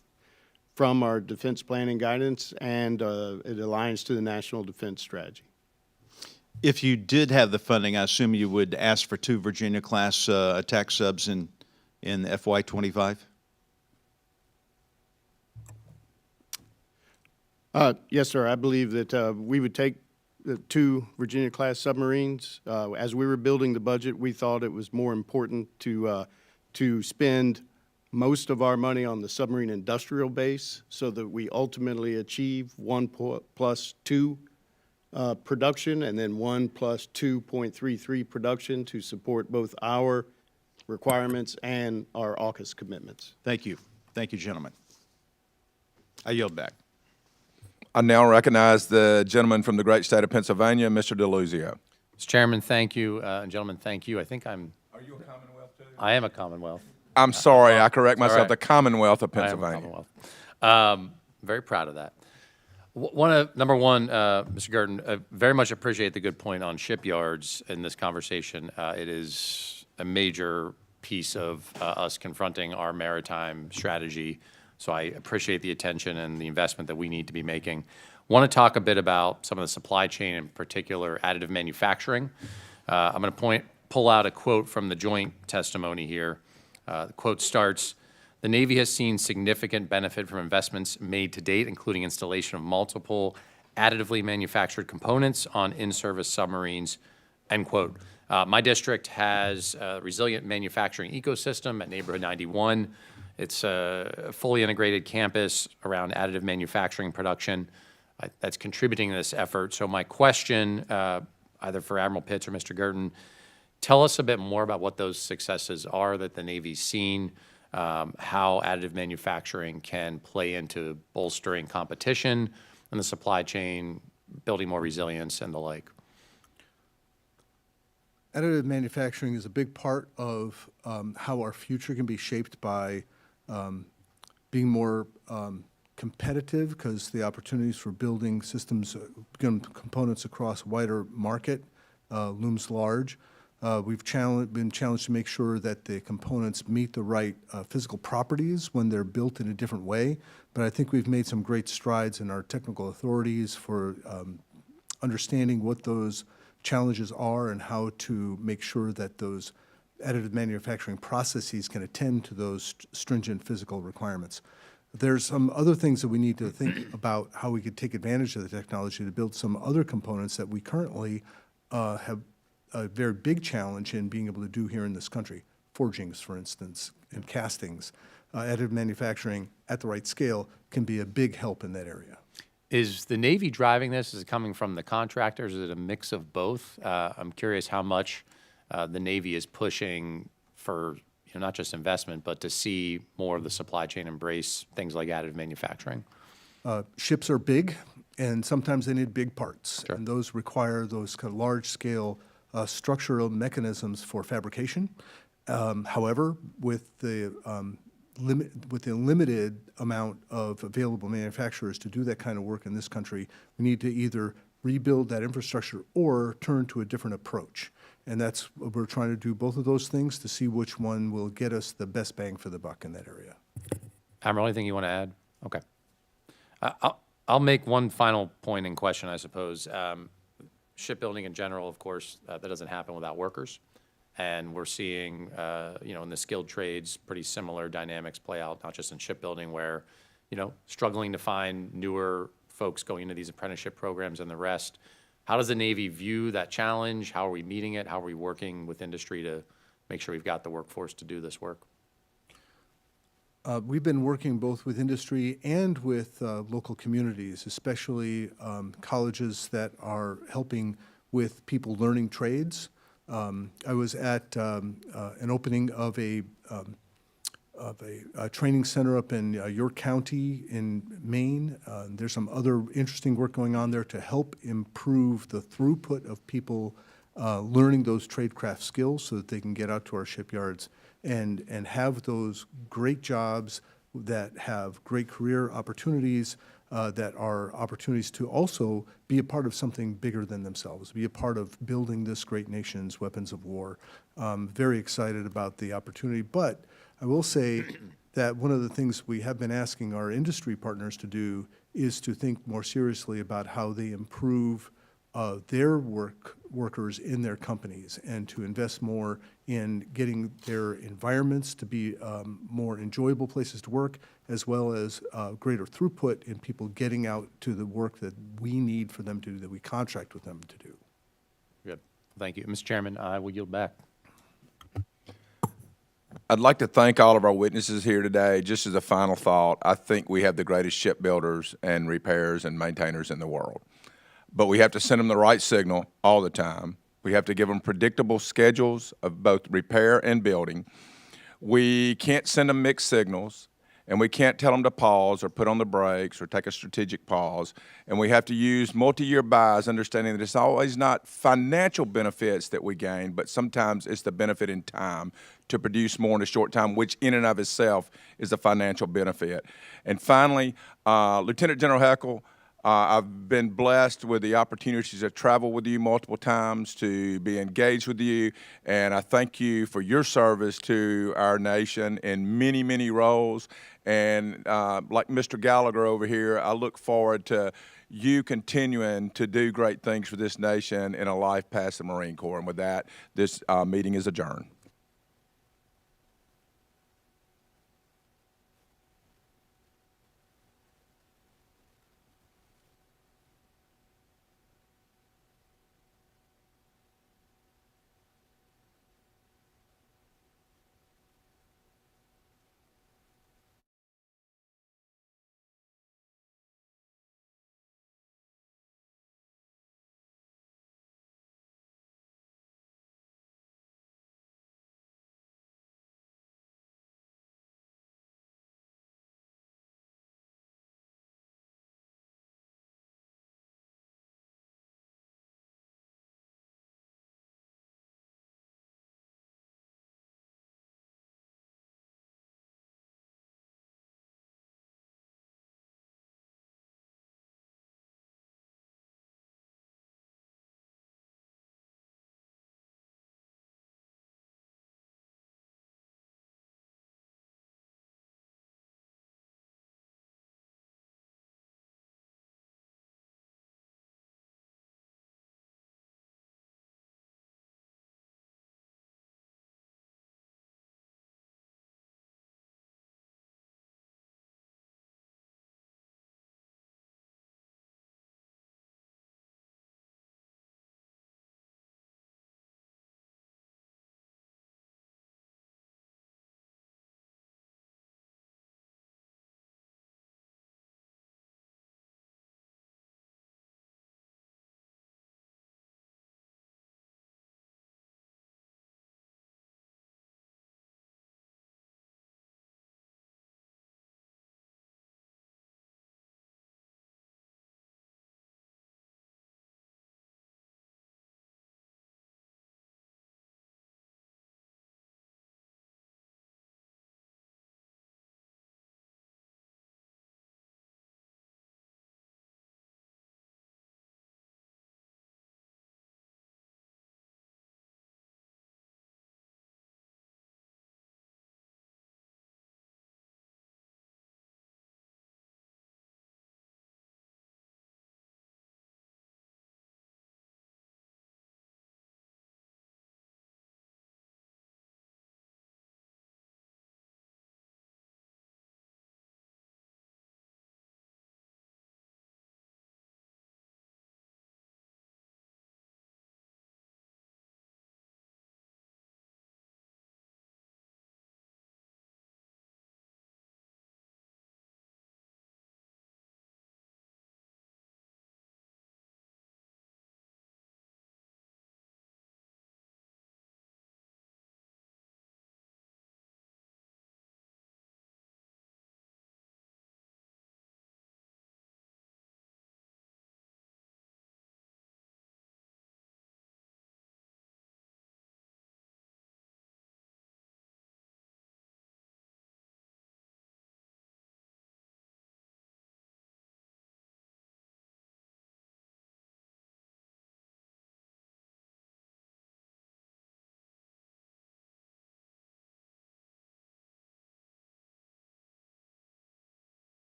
from our defense planning guidance, and it aligns to the national defense strategy. If you did have the funding, I assume you would ask for 2 Virginia-class attack subs in FY25? Yes, sir. I believe that we would take the 2 Virginia-class submarines. As we were building the budget, we thought it was more important to spend most of our money on the submarine industrial base so that we ultimately achieve 1+2 production, and then 1+2.33 production to support both our requirements and our AUKUS commitments. Thank you. Thank you, gentlemen. I yield back. I now recognize the gentleman from the great state of Pennsylvania, Mr. DeLuzio. Mr. Chairman, thank you. And gentlemen, thank you. I think I'm... Are you a Commonwealth too? I am a Commonwealth. I'm sorry, I correct all myself, right. the Commonwealth of I am a Pennsylvania. Commonwealth. Very proud of that. Number one, Mr. Girton, I very much appreciate the good point on shipyards in this conversation. It is a major piece of us confronting our maritime strategy. So I appreciate the attention and the investment that we need to be making. Want to talk a bit about some of the supply chain, in particular additive manufacturing. I'm going to pull out a quote from the joint testimony here. The quote starts, "The Navy has seen significant benefit from investments made to date, including installation of multiple additively manufactured components on in-service submarines," end quote. My district has a resilient manufacturing ecosystem at Neighborhood 91. It's a fully integrated campus around additive manufacturing production that's contributing to this effort. So my question, either for Admiral Pitts or Mr. Girton, tell us a bit more about what those successes are that the Navy's seen, how additive manufacturing can play into bolstering competition in the supply chain, building more resilience, and the like. Additive manufacturing is a big part of how our future can be shaped by being more competitive, because the opportunities for building systems, components across a wider market looms large. We've been challenged to make sure that the components meet the right physical properties when they're built in a different way. But I think we've made some great strides in our technical authorities for understanding what those challenges are and how to make sure that those additive manufacturing processes can attend to those stringent physical requirements. There's some other things that we need to think about how we could take advantage of the technology to build some other components that we currently have a very big challenge in being able to do here in this country. Forgings, for instance, and castings. Additive manufacturing at the right scale can be a big help in that area. Is the Navy driving this? Is it coming from the contractors? Is it a mix of both? I'm curious how much the Navy is pushing for, not just investment, but to see more of the supply chain embrace things like additive manufacturing. Ships are big, and sometimes they need big parts. Sure. And those require those kind of large-scale structural mechanisms for fabrication. However, with the limited amount of available manufacturers to do that kind of work in this country, we need to either rebuild that infrastructure or turn to a different approach. And that's what we're trying to do, both of those things, to see which one will get us the best bang for the buck in that area. Admiral, anything you want to add? Okay. I'll make one final point in question, I suppose. Shipbuilding in general, of course, that doesn't happen without workers. And we're seeing, in the skilled trades, pretty similar dynamics play out, not just in shipbuilding where, struggling to find newer folks going into these apprenticeship programs and the rest. How does the Navy view that challenge? How are we meeting it? How are we working with industry to make sure we've got the workforce to do this work? We've been working both with industry and with local communities, especially colleges that are helping with people learning trades. I was at an opening of a training center up in York County in Maine. There's some other interesting work going on there to help improve the throughput of people learning those tradecraft skills so that they can get out to our shipyards and have those great jobs that have great career opportunities, that are opportunities to also be a part of something bigger than themselves, be a part of building this great nation's weapons of war. Very excited about the opportunity, but I will say that one of the things we have been asking our industry partners to do is to think more seriously about how they improve their workers in their companies and to invest more in getting their environments to be more enjoyable places to work, as well as greater throughput in people getting out to the work that we need for them to do, that we contract with them to do. Good. Thank you. Mr. Chairman, I will yield back. I'd like to thank all of our witnesses here today. Just as a final thought, I think we have the greatest shipbuilders and repairers and maintainers in the world. But we have to send them the right signal all the time. We have to give them predictable schedules of both repair and building. We can't send them mixed signals, and we can't tell them to pause or put on the brakes or take a strategic pause. And we have to use multi-year buys, understanding that it's always not financial benefits that we gain, but sometimes it's the benefit in time to produce more in a short time, which in and of itself is a financial benefit. And finally, Lieutenant General Heckel, I've been blessed with the opportunities to travel with you multiple times, to be engaged with you, and I thank you for your service to our nation in many, many roles. And like Mr. Gallagher over here, I look forward to you continuing to do great things for this nation in a life past the Marine Corps. And with that, this meeting is adjourned.